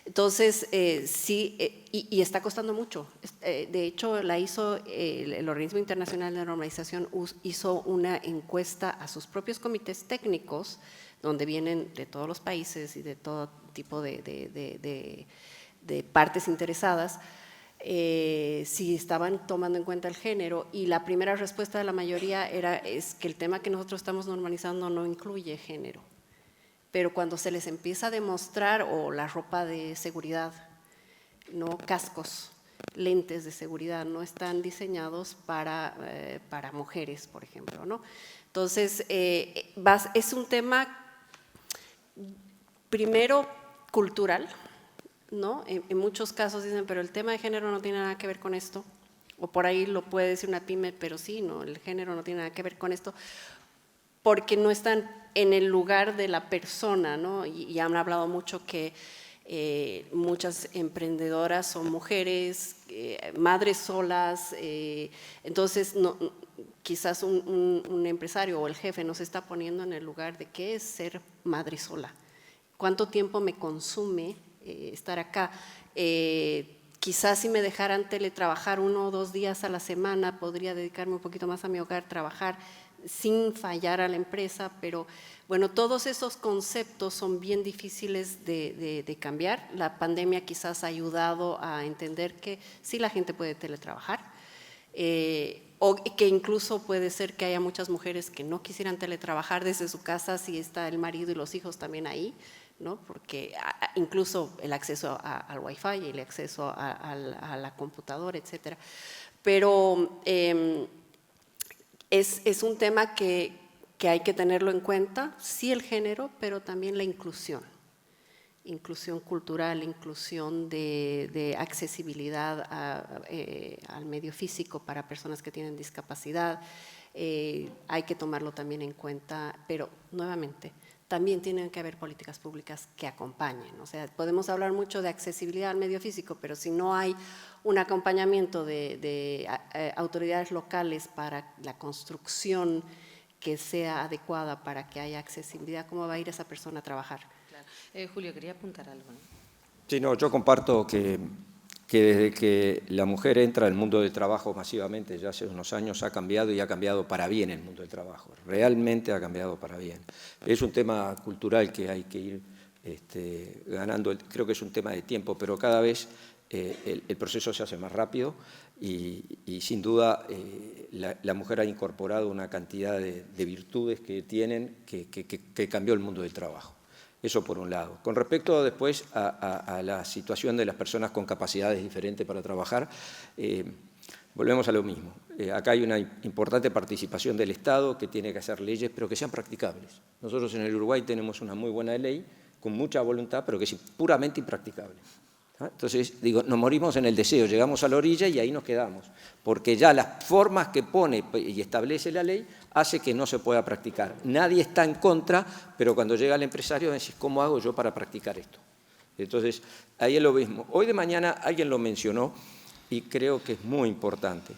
Entonces, sí, y está costando mucho. De hecho, el Organismo Internacional de Normalización hizo una encuesta a sus propios comités técnicos, donde vienen de todos los países y de todo tipo de partes interesadas, si estaban tomando en cuenta el género, y la primera respuesta de la mayoría es que el tema que nosotros estamos normalizando no incluye género. Pero cuando se les empieza a demostrar, o la ropa de seguridad, no cascos, lentes de seguridad, no están diseñados para mujeres, por ejemplo, ¿no? Entonces, es un tema, primero, cultural, ¿no? En muchos casos dicen, pero el tema de género no tiene nada que ver con esto, o por ahí lo puede decir una pyme, pero sí, no, el género no tiene nada que ver con esto, porque no están en el lugar de la persona, ¿no? Y han hablado mucho que muchas emprendedoras son mujeres, madres solas, entonces quizás un empresario o el jefe no se está poniendo en el lugar de qué es ser madre sola, cuánto tiempo me consume estar acá. Quizás si me dejaran teletrabajar 1 o 2 días a la semana, podría dedicarme un poquito más a mi hogar, trabajar sin fallar a la empresa, pero bueno, todos esos conceptos son bien difíciles de cambiar. La pandemia quizás ha ayudado a entender que sí la gente puede teletrabajar, o que incluso puede ser que haya muchas mujeres que no quisieran teletrabajar desde su casa si está el marido y los hijos también ahí, ¿no? Porque incluso el acceso al Wi-Fi y el acceso a la computadora, etcétera. Pero es un tema que hay que tenerlo en cuenta, sí el género, pero también la inclusión cultural, inclusión de accesibilidad al medio físico para personas que tienen discapacidad, hay que tomarlo también en cuenta, pero nuevamente, también tienen que haber políticas públicas que acompañen. O sea, podemos hablar mucho de accesibilidad al medio físico, pero si no hay un acompañamiento de autoridades locales para la construcción que sea adecuada para que haya accesibilidad, ¿cómo va a ir esa persona a trabajar? Claro. Julio, quería apuntar algo, ¿no? Sí, no, yo comparto que desde que la mujer entra al mundo del trabajo masivamente, ya hace unos años, ha cambiado y ha cambiado para bien el mundo del trabajo. Realmente ha cambiado para bien. Es un tema cultural que hay que ir ganando. Creo que es un tema de tiempo, pero cada vez el proceso se hace más rápido y sin duda la mujer ha incorporado una cantidad de virtudes que tienen que cambió el mundo del trabajo. Eso por un lado. Con respecto después a la situación de las personas con capacidades diferentes para trabajar, volvemos a lo mismo. Acá hay una importante participación del Estado que tiene que hacer leyes, pero que sean practicables. Nosotros en el Uruguay tenemos una muy buena ley, con mucha voluntad, pero que es puramente impracticable. Entonces, digo, nos morimos en el deseo, llegamos a la orilla y ahí nos quedamos, porque ya las formas que pone y establece la ley hace que no se pueda practicar. Nadie está en contra, pero cuando llega el empresario decís, ¿cómo hago yo para practicar esto? Entonces, ahí es lo mismo. Hoy de mañana alguien lo mencionó y creo que es muy importante.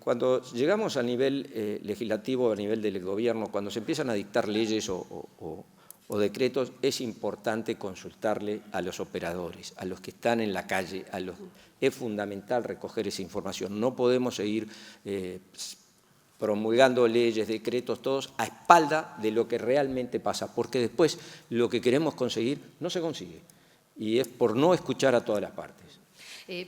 Cuando llegamos a nivel legislativo, a nivel del gobierno, cuando se empiezan a dictar leyes o decretos, es importante consultarle a los operadores, a los que están en la calle, es fundamental recoger esa información. No podemos seguir promulgando leyes, decretos, todos a espalda de lo que realmente pasa, porque después lo que queremos conseguir no se consigue, y es por no escuchar a todas las partes.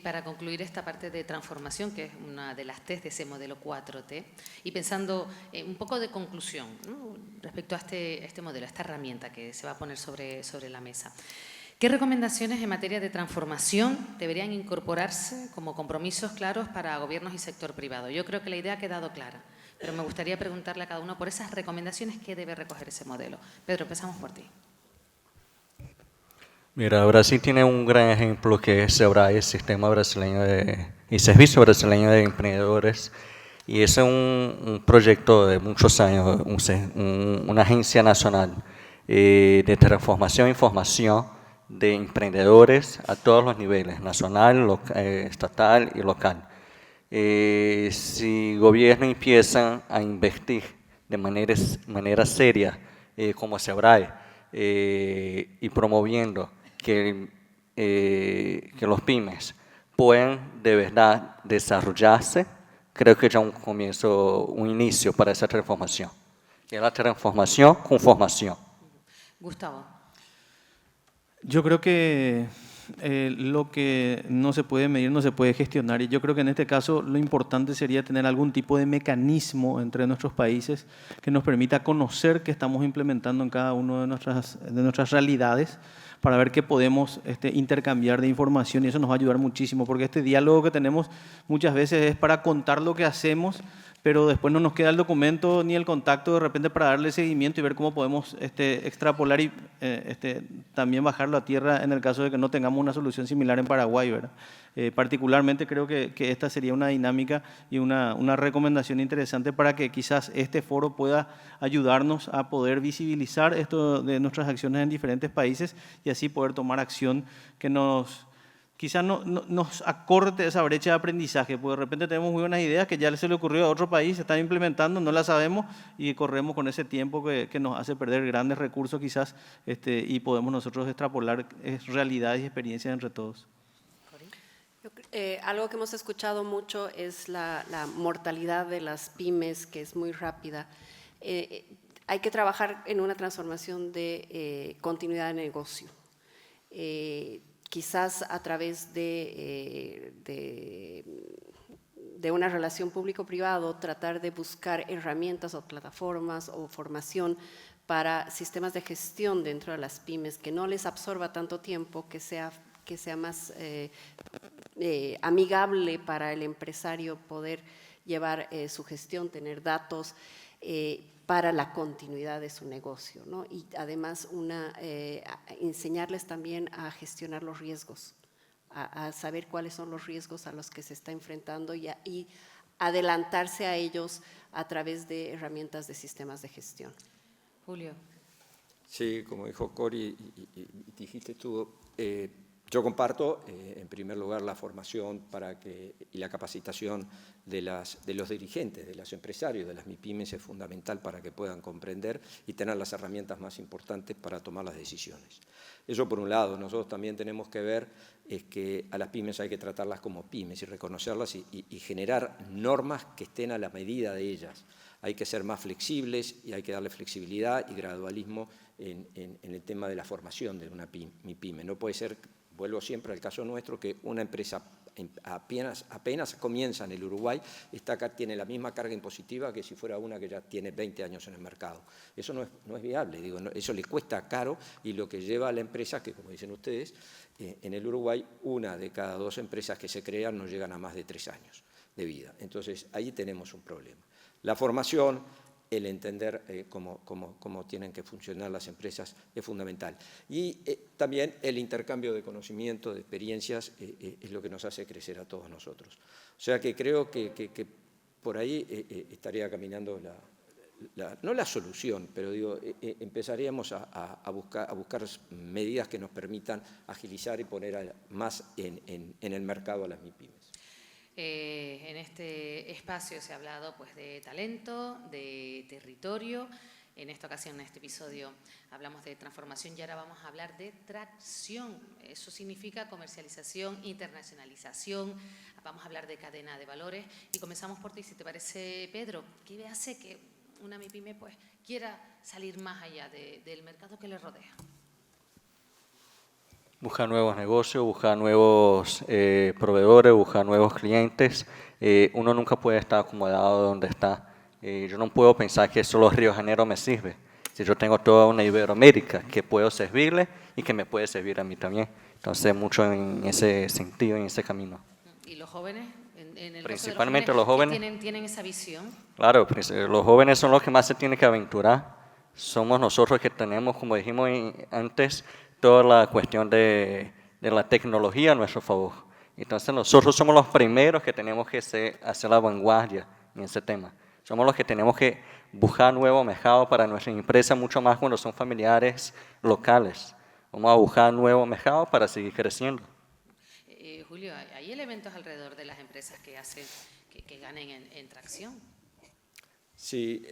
Para concluir esta parte de transformación, que es una de las T's de ese modelo 4T, y pensando un poco de conclusión, ¿no?, respecto a este modelo, a esta herramienta que se va a poner sobre la mesa. ¿Qué recomendaciones en materia de transformación deberían incorporarse como compromisos claros para gobiernos y sector privado? Yo creo que la idea ha quedado clara, pero me gustaría preguntarle a cada uno por esas recomendaciones que debe recoger ese modelo. Pedro, empezamos por ti. Mira, Brasil tiene un gran ejemplo que es SEBRAE, Sistema Brasileño y Servicio Brasileño de Emprendedores. Y ese es un proyecto de muchos años, una agencia nacional de transformación e información de emprendedores a todos los niveles, nacional, estatal y local. Si gobiernos empiezan a invertir de manera seria, como SEBRAE, y promoviendo que los pymes puedan de verdad desarrollarse, creo que ya un inicio para esa transformación. Que es la transformación con formación. Gustavo. Yo creo que lo que no se puede medir no se puede gestionar, y yo creo que en este caso lo importante sería tener algún tipo de mecanismo entre nuestros países que nos permita conocer qué estamos implementando en cada una de nuestras realidades, para ver qué podemos intercambiar de información, y eso nos va a ayudar muchísimo, porque este diálogo que tenemos muchas veces es para contar lo que hacemos, pero después no nos queda el documento ni el contacto de repente para darle seguimiento y ver cómo podemos extrapolar y también bajarlo a tierra en el caso de que no tengamos una solución similar en Paraguay, ¿verdad? Particularmente creo que esta sería una dinámica y una recomendación interesante para que quizás este foro pueda ayudarnos a poder visibilizar esto de nuestras acciones en diferentes países y así poder tomar acción que quizás nos acorte esa brecha de aprendizaje, porque de repente tenemos muy buenas ideas que ya se le ocurrió a otro país, se están implementando, no las sabemos y corremos con ese tiempo que nos hace perder grandes recursos quizás, y podemos nosotros extrapolar realidades y experiencias entre todos. Algo que hemos escuchado mucho es la mortalidad de las pymes, que es muy rápida. Hay que trabajar en una transformación de continuidad de negocio. Quizás a través de una relación público-privado, tratar de buscar herramientas o plataformas o formación para sistemas de gestión dentro de las pymes, que no les absorba tanto tiempo, que sea más amigable para el empresario poder llevar su gestión, tener datos para la continuidad de su negocio, ¿no? Y además enseñarles también a gestionar los riesgos, a saber cuáles son los riesgos a los que se está enfrentando y adelantarse a ellos a través de herramientas de sistemas de gestión. Julio. Sí, como dijo Cori y dijiste tú, yo comparto, en primer lugar, la formación y la capacitación de los dirigentes, de los empresarios, de las MIPYMES es fundamental para que puedan comprender y tener las herramientas más importantes para tomar las decisiones. Eso por un lado. Nosotros también tenemos que ver que a las pymes hay que tratarlas como pymes y reconocerlas y generar normas que estén a la medida de ellas. Hay que ser más flexibles y hay que darle flexibilidad y gradualismo en el tema de la formación de una MIPYME. No puede ser, vuelvo siempre al caso nuestro, que una empresa apenas comienza en el Uruguay, tiene la misma carga impositiva que si fuera una que ya tiene 20 años en el mercado. Eso no es viable, eso le cuesta caro, y lo que lleva a la empresa, que como dicen ustedes, en el Uruguay 1 de cada 2 empresas que se crean no llegan a más de 3 años de vida. Entonces ahí tenemos un problema. La formación, el entender cómo tienen que funcionar las empresas es fundamental. Y también el intercambio de conocimiento, de experiencias, es lo que nos hace crecer a todos nosotros. O sea que creo que por ahí estaría caminando no la solución, pero empezaríamos a buscar medidas que nos permitan agilizar y poner más en el mercado a las MIPYMES. En este espacio se ha hablado pues, de talento, de territorio. En esta ocasión, en este episodio, hablamos de transformación y ahora vamos a hablar de tracción. Eso significa comercialización, internacionalización. Vamos a hablar de cadena de valores. Y comenzamos por ti, si te parece, Pedro. ¿Qué hace que una MIPYME pues, quiera salir más allá del mercado que le rodea? buscar nuevos negocios, buscar nuevos proveedores, buscar nuevos clientes. Uno nunca puede estar acomodado donde está. Yo no puedo pensar que solo Río de Janeiro me sirve. Si yo tengo toda una Iberoamérica que puedo servirle y que me puede servir a mí también. Entonces, mucho en ese sentido, en ese camino. ¿Y los jóvenes? En el Principalmente caso de los jóvenes. ¿Tienen esa visión? Claro, los jóvenes son los que más se tienen que aventurar. Somos nosotros que tenemos, como dijimos antes, toda la cuestión de la tecnología a nuestro favor. Entonces nosotros somos los primeros que tenemos que hacer la vanguardia en ese tema. Somos los que tenemos que buscar nuevos mercados para nuestras empresas, mucho más cuando son familiares locales. Vamos a buscar nuevos mercados para seguir creciendo. Julio, ¿hay elementos alrededor de las empresas que hacen que ganen en tracción? Sí,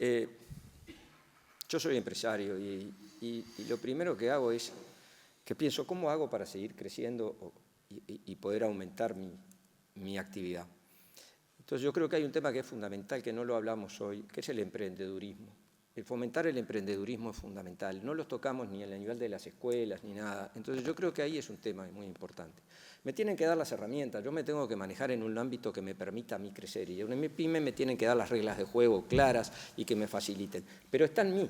yo soy empresario y lo primero que hago es que pienso, ¿cómo hago para seguir creciendo y poder aumentar mi actividad? Entonces yo creo que hay un tema que es fundamental, que no lo hablamos hoy, que es el emprendedurismo. El fomentar el emprendedurismo es fundamental. No los tocamos ni en el nivel de las escuelas ni nada. Entonces yo creo que ahí es un tema muy importante. Me tienen que dar las herramientas. Yo me tengo que manejar en un ámbito que me permita a mí crecer. Y en mi pyme me tienen que dar las reglas de juego claras y que me faciliten. Pero está en mí.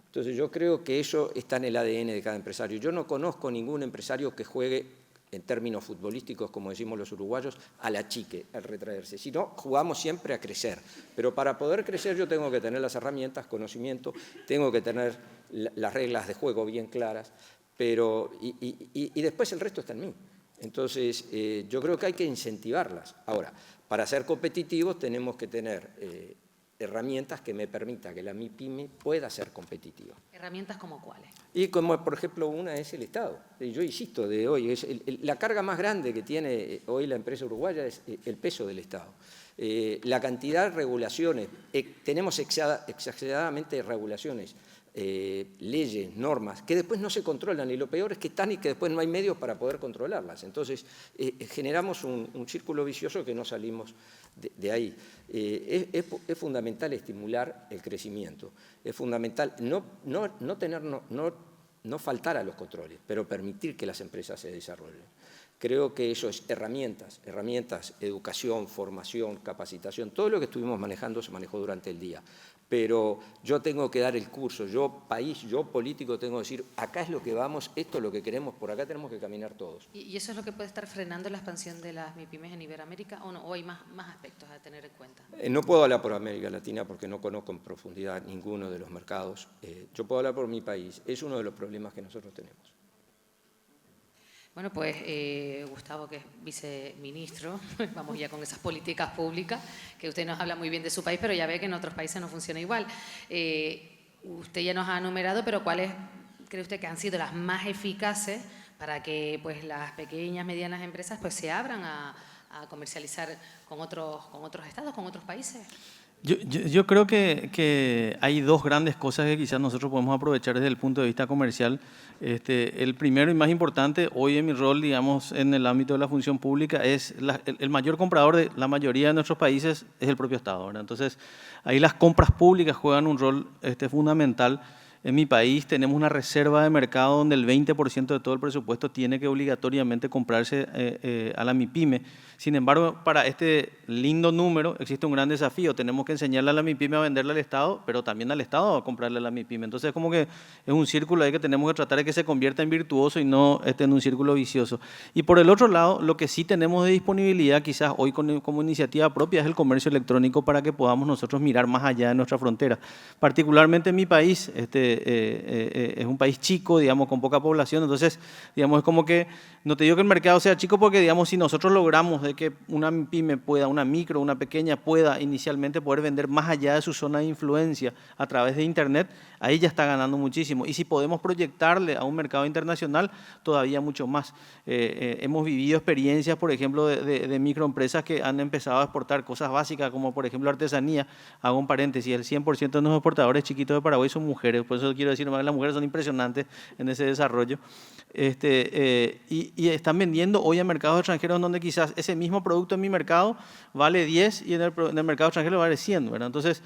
Entonces yo creo que eso está en el ADN de cada empresario. Yo no conozco ningún empresario que juegue, en términos futbolísticos, como decimos los uruguayos, a la chique, al retraerse. Si no, jugamos siempre a crecer. Pero para poder crecer yo tengo que tener las herramientas, conocimiento, tengo que tener las reglas de juego bien claras, y después el resto está en mí. Entonces, yo creo que hay que incentivarlas. Ahora, para ser competitivos tenemos que tener herramientas que me permitan que la MIPYME pueda ser competitiva. ¿Herramientas como cuáles? Y como, por ejemplo, una es el Estado. Yo insisto, de hoy, la carga más grande que tiene hoy la empresa uruguaya es el peso del Estado. La cantidad de regulaciones, tenemos exageradamente regulaciones, leyes, normas, que después no se controlan, y lo peor es que están y que después no hay medios para poder controlarlas. Entonces, generamos un círculo vicioso que no salimos de ahí. Es fundamental estimular el crecimiento, es fundamental no faltar a los controles, pero permitir que las empresas se desarrollen. Creo que eso es herramientas, educación, formación, capacitación, todo lo que estuvimos manejando se manejó durante el día. Pero yo tengo que dar el curso, yo país, yo político tengo que decir, acá es lo que vamos, esto es lo que queremos, por acá tenemos que caminar todos. ¿Y eso es lo que puede estar frenando la expansión de las MIPYMEs en Iberoamérica o no? ¿O hay más aspectos a tener en cuenta? No puedo hablar por América Latina porque no conozco en profundidad ninguno de los mercados. Yo puedo hablar por mi país, es uno de los problemas que nosotros tenemos. Bueno, pues Gustavo, que es viceministro, vamos ya con esas políticas públicas, que usted nos habla muy bien de su país, pero ya ve que en otros países no funciona igual. Usted ya nos ha enumerado, pero ¿cuáles cree usted que han sido las más eficaces para que pues, las pequeñas, medianas empresas pues, se abran a comercializar con otros estados, con otros países? Yo creo que hay dos grandes cosas que quizás nosotros podemos aprovechar desde el punto de vista comercial. El primero y más importante, hoy en mi rol, digamos, en el ámbito de la función pública, es el mayor comprador de la mayoría de nuestros países es el propio Estado, ¿verdad? Entonces, ahí las compras públicas juegan un rol fundamental. En mi país tenemos una reserva de mercado donde el 20% de todo el presupuesto tiene que obligatoriamente comprarse a la MIPYME. Sin embargo, para este lindo número existe un gran desafío. Tenemos que enseñarle a la MIPYME a venderle al Estado, pero también al Estado a comprarle a la MIPYME. Entonces, como que es un círculo ahí que tenemos que tratar de que se convierta en virtuoso y no en un círculo vicioso. Y por el otro lado, lo que sí tenemos de disponibilidad, quizás hoy como iniciativa propia, es el comercio electrónico para que podamos nosotros mirar más allá de nuestra frontera. Particularmente en mi país, es un país chico, digamos, con poca población, entonces, digamos, es como que, no te digo que el mercado sea chico porque, digamos, si nosotros logramos de que una pyme pueda, una micro, una pequeña pueda inicialmente poder vender más allá de su zona de influencia a través de Internet, ahí ya está ganando muchísimo. Y si podemos proyectarle a un mercado internacional, todavía mucho más. Hemos vivido experiencias, por ejemplo, de microempresas que han empezado a exportar cosas básicas, como por ejemplo artesanía. Hago un paréntesis, el 100% de los exportadores chiquitos de Paraguay son mujeres, por eso quiero decir, las mujeres son impresionantes en ese desarrollo. Y están vendiendo hoy a mercados extranjeros donde quizás ese mismo producto en mi mercado vale 10 y en el mercado extranjero vale 100, ¿verdad? Entonces,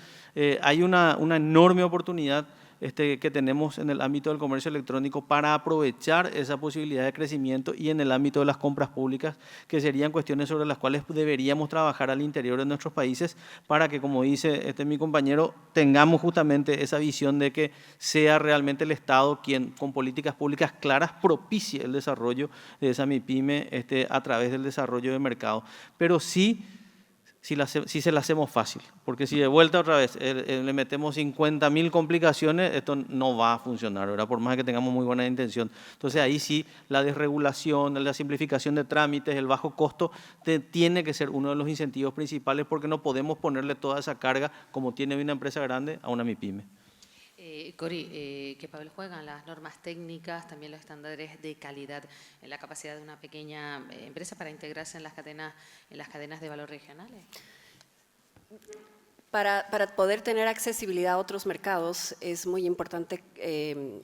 hay una enorme oportunidad que tenemos en el ámbito del comercio electrónico para aprovechar esa posibilidad de crecimiento y en el ámbito de las compras públicas, que serían cuestiones sobre las cuales deberíamos trabajar al interior de nuestros países para que, como dice mi compañero, tengamos justamente esa visión de que sea realmente el Estado quien, con políticas públicas claras, propicie el desarrollo de esa MIPYME a través del desarrollo de mercado. Pero sí, si se la hacemos fácil, porque si de vuelta otra vez le metemos 50.000 complicaciones, esto no va a funcionar, ¿verdad? Por más que tengamos muy buena intención. Entonces ahí sí la desregulación, la simplificación de trámites, el bajo costo, tiene que ser uno de los incentivos principales, porque no podemos ponerle toda esa carga, como tiene una empresa grande, a una MIPYME. Cori, ¿qué papel juegan las normas técnicas, también los estándares de calidad en la capacidad de una pequeña empresa para integrarse en las cadenas de valor regionales? Para poder tener accesibilidad a otros mercados es muy importante,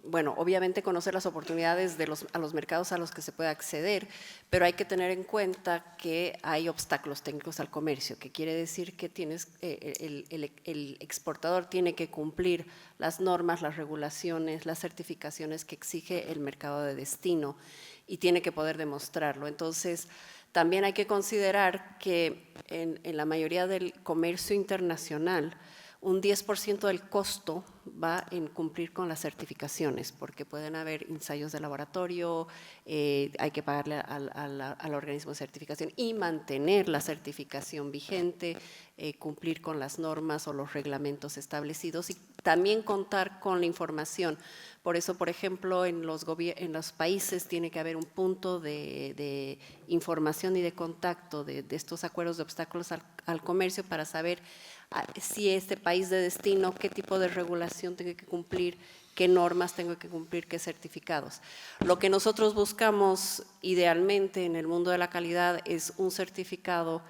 bueno, obviamente conocer las oportunidades a los mercados a los que se puede acceder, pero hay que tener en cuenta que hay obstáculos técnicos al comercio, que quiere decir que el exportador tiene que cumplir las normas, las regulaciones, las certificaciones que exige el mercado de destino y tiene que poder demostrarlo. Entonces, también hay que considerar que en la mayoría del comercio internacional, un 10% del costo va en cumplir con las certificaciones, porque pueden haber ensayos de laboratorio, hay que pagarle al organismo de certificación y mantener la certificación vigente, cumplir con las normas o los reglamentos establecidos y también contar con la información. Por eso, por ejemplo, en los países tiene que haber un punto de información y de contacto de estos acuerdos de obstáculos al comercio para saber si este país de destino, qué tipo de regulación tengo que cumplir, qué normas tengo que cumplir, qué certificados. Lo que nosotros buscamos idealmente en el mundo de la calidad es un certificado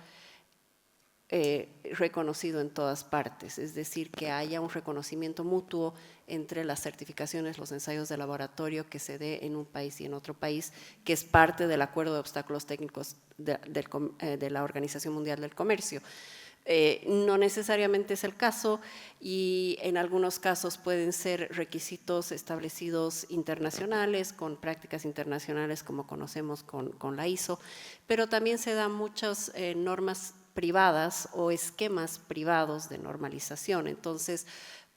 reconocido en todas partes, es decir, que haya un reconocimiento mutuo entre las certificaciones, los ensayos de laboratorio que se dé en un país y en otro país, que es parte del acuerdo de obstáculos técnicos de la Organización Mundial del Comercio. No necesariamente es el caso y en algunos casos pueden ser requisitos establecidos internacionales, con prácticas internacionales como conocemos con la ISO, pero también se dan muchas normas privadas o esquemas privados de normalización. Entonces,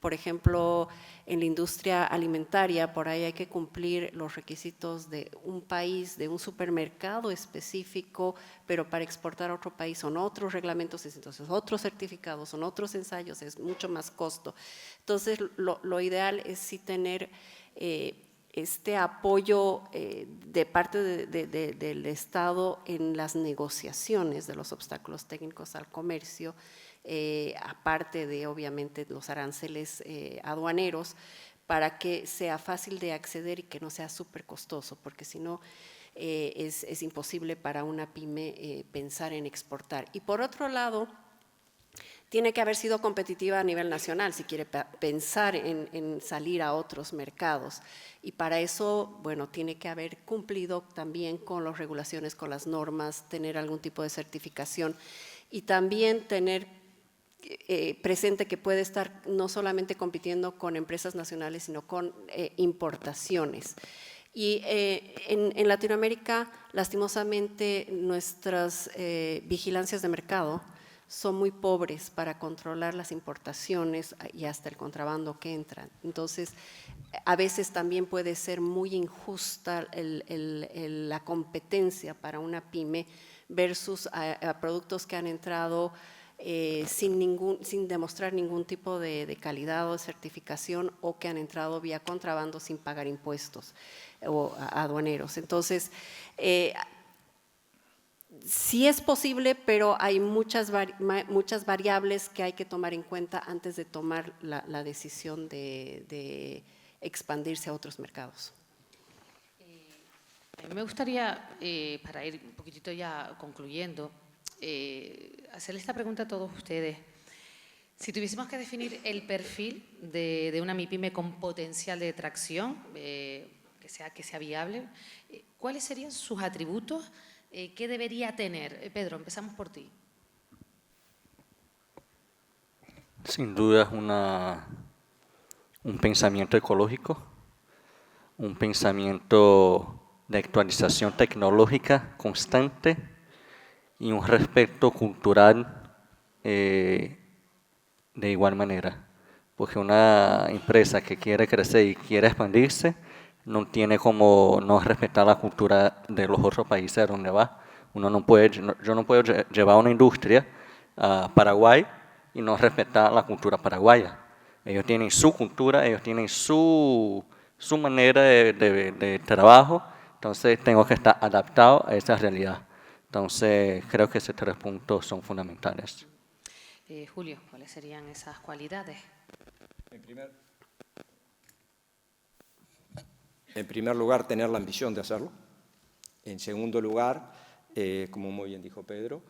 por ejemplo, en la industria alimentaria, por ahí hay que cumplir los requisitos de un país, de un supermercado específico, pero para exportar a otro país son otros reglamentos, entonces otros certificados, son otros ensayos, es mucho más costo. Entonces, lo ideal es sí tener este apoyo de parte del Estado en las negociaciones de los obstáculos técnicos al comercio, aparte de obviamente los aranceles aduaneros, para que sea fácil de acceder y que no sea súper costoso, porque si no es imposible para una pyme pensar en exportar. Y por otro lado, tiene que haber sido competitiva a nivel nacional si quiere pensar en salir a otros mercados. Y para eso, bueno, tiene que haber cumplido también con las regulaciones, con las normas, tener algún tipo de certificación y también tener presente que puede estar no solamente compitiendo con empresas nacionales, sino con importaciones. Y en Latinoamérica, lastimosamente, nuestras vigilancias de mercado son muy pobres para controlar las importaciones y hasta el contrabando que entra. Entonces, a veces también puede ser muy injusta la competencia para una pyme versus a productos que han entrado sin demostrar ningún tipo de calidad o de certificación o que han entrado vía contrabando sin pagar impuestos o aduaneros. Entonces, sí es posible, pero hay muchas variables que hay que tomar en cuenta antes de tomar la decisión de expandirse a otros mercados. A mí me gustaría, para ir un poquitito ya concluyendo, hacerle esta pregunta a todos ustedes. Si tuviésemos que definir el perfil de una MIPYME con potencial de tracción, que sea viable, ¿cuáles serían sus atributos? ¿Qué debería tener? Pedro, empezamos por ti. Sin duda es un pensamiento ecológico, un pensamiento de actualización tecnológica constante y un respeto cultural de igual manera. Porque una empresa que quiere crecer y quiere expandirse no tiene como no respetar la cultura de los otros países a donde va. Yo no puedo llevar una industria a Paraguay y no respetar la cultura paraguaya. Ellos tienen su cultura, ellos tienen su manera de trabajo, entonces tengo que estar adaptado a esa realidad. Entonces creo que esos 3 puntos son fundamentales. Julio, ¿cuáles serían esas cualidades? En primer lugar, tener la ambición de hacerlo. En segundo lugar, como muy bien dijo Pedro,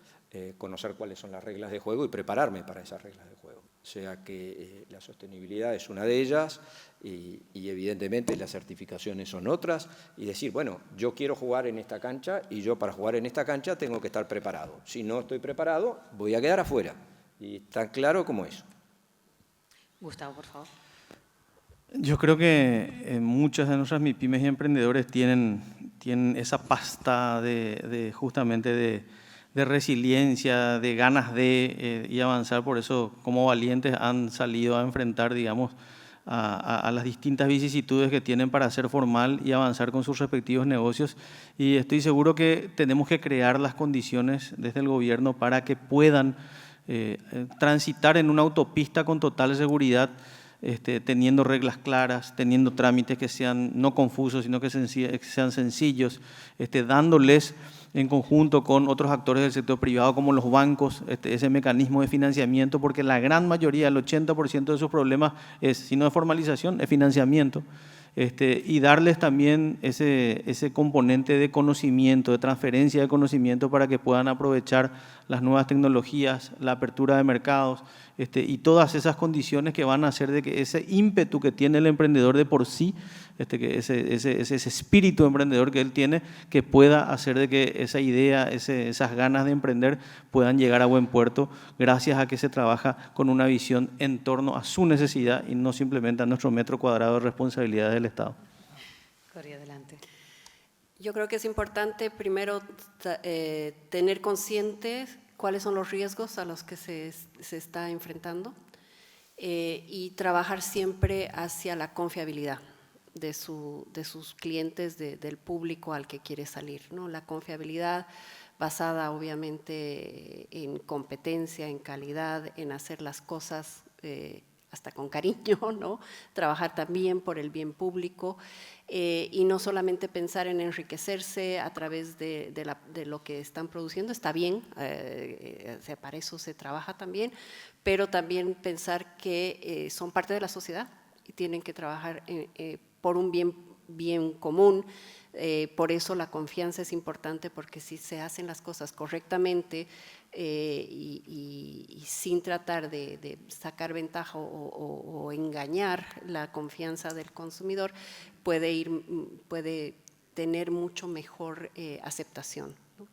conocer cuáles son las reglas de juego y prepararme para esas reglas de juego. O sea que la sostenibilidad es una de ellas y evidentemente las certificaciones son otras. Y decir, bueno, yo quiero jugar en esta cancha y yo para jugar en esta cancha tengo que estar preparado. Si no estoy preparado, voy a quedar afuera. Y tan claro como eso. Gustavo, por favor. Yo creo que muchas de nuestras MIPYMES y emprendedores tienen esa pasta justamente de resiliencia, de ganas de y avanzar. Por eso, como valientes, han salido a enfrentar, digamos, a las distintas vicisitudes que tienen para ser formal y avanzar con sus respectivos negocios. Y estoy seguro que tenemos que crear las condiciones desde el gobierno para que puedan transitar en una autopista con total seguridad, teniendo reglas claras, teniendo trámites que sean no confusos, sino que sean sencillos, dándoles en conjunto con otros actores del sector privado como los bancos, ese mecanismo de financiamiento, porque la gran mayoría, el 80% de sus problemas es, si no de formalización, es financiamiento. Y darles también ese componente de conocimiento, de transferencia de conocimiento para que puedan aprovechar las nuevas tecnologías, la apertura de mercados y todas esas condiciones que van a hacer de que ese ímpetu que tiene el emprendedor de por sí, que ese espíritu emprendedor que él tiene, que pueda hacer de que esa idea, esas ganas de emprender puedan llegar a buen puerto gracias a que se trabaja con una visión en torno a su necesidad y no simplemente a nuestro metro cuadrado de responsabilidades del Estado. Cori, adelante. Yo creo que es importante primero tener conscientes cuáles son los riesgos a los que se está enfrentando y trabajar siempre hacia la confiabilidad de sus clientes, del público al que quiere salir, ¿no? La confiabilidad basada obviamente en competencia, en calidad, en hacer las cosas hasta con cariño, ¿no? Trabajar también por el bien público y no solamente pensar en enriquecerse a través de lo que están produciendo, está bien, para eso se trabaja también, pero también pensar que son parte de la sociedad y tienen que trabajar por un bien común. Por eso la confianza es importante, porque si se hacen las cosas correctamente y sin tratar de sacar ventaja o engañar la confianza del consumidor, puede tener mucho mejor aceptación, ¿no?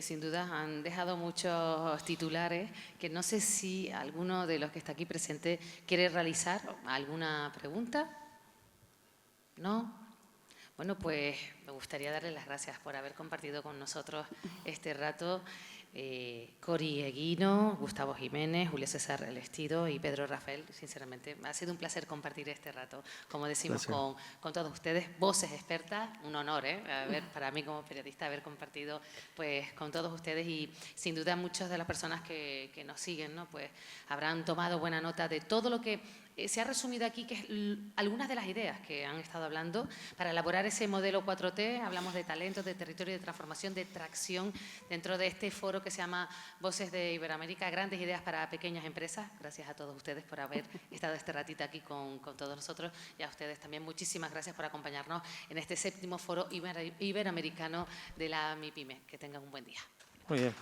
Sin duda han dejado muchos titulares que no sé si alguno de los que está aquí presente quiere realizar alguna pregunta. ¿No? Bueno, pues me gustaría darles las gracias por haber compartido con nosotros este rato. Cori Eguino, Gustavo Jiménez, Julio César Elestido y Pedro Rafael. Sinceramente, me ha sido un placer compartir este rato, como decimos, con todos ustedes. Voces expertas, un honor, para mí como periodista haber compartido pues, con todos ustedes, y sin duda muchas de las personas que nos siguen, ¿no? Pues habrán tomado buena nota de todo lo que se ha resumido aquí, que es algunas de las ideas que han estado hablando para elaborar ese modelo 4T. Hablamos de talentos, de territorio, de transformación, de tracción dentro de este foro que se llama Voces de Iberoamérica, grandes ideas para pequeñas empresas. Gracias a todos ustedes por haber estado este ratito aquí con todos nosotros, y a ustedes también muchísimas gracias por acompañarnos en este 7º foro iberoamericano de la MIPYME. Que tengan un buen día. Muy bien.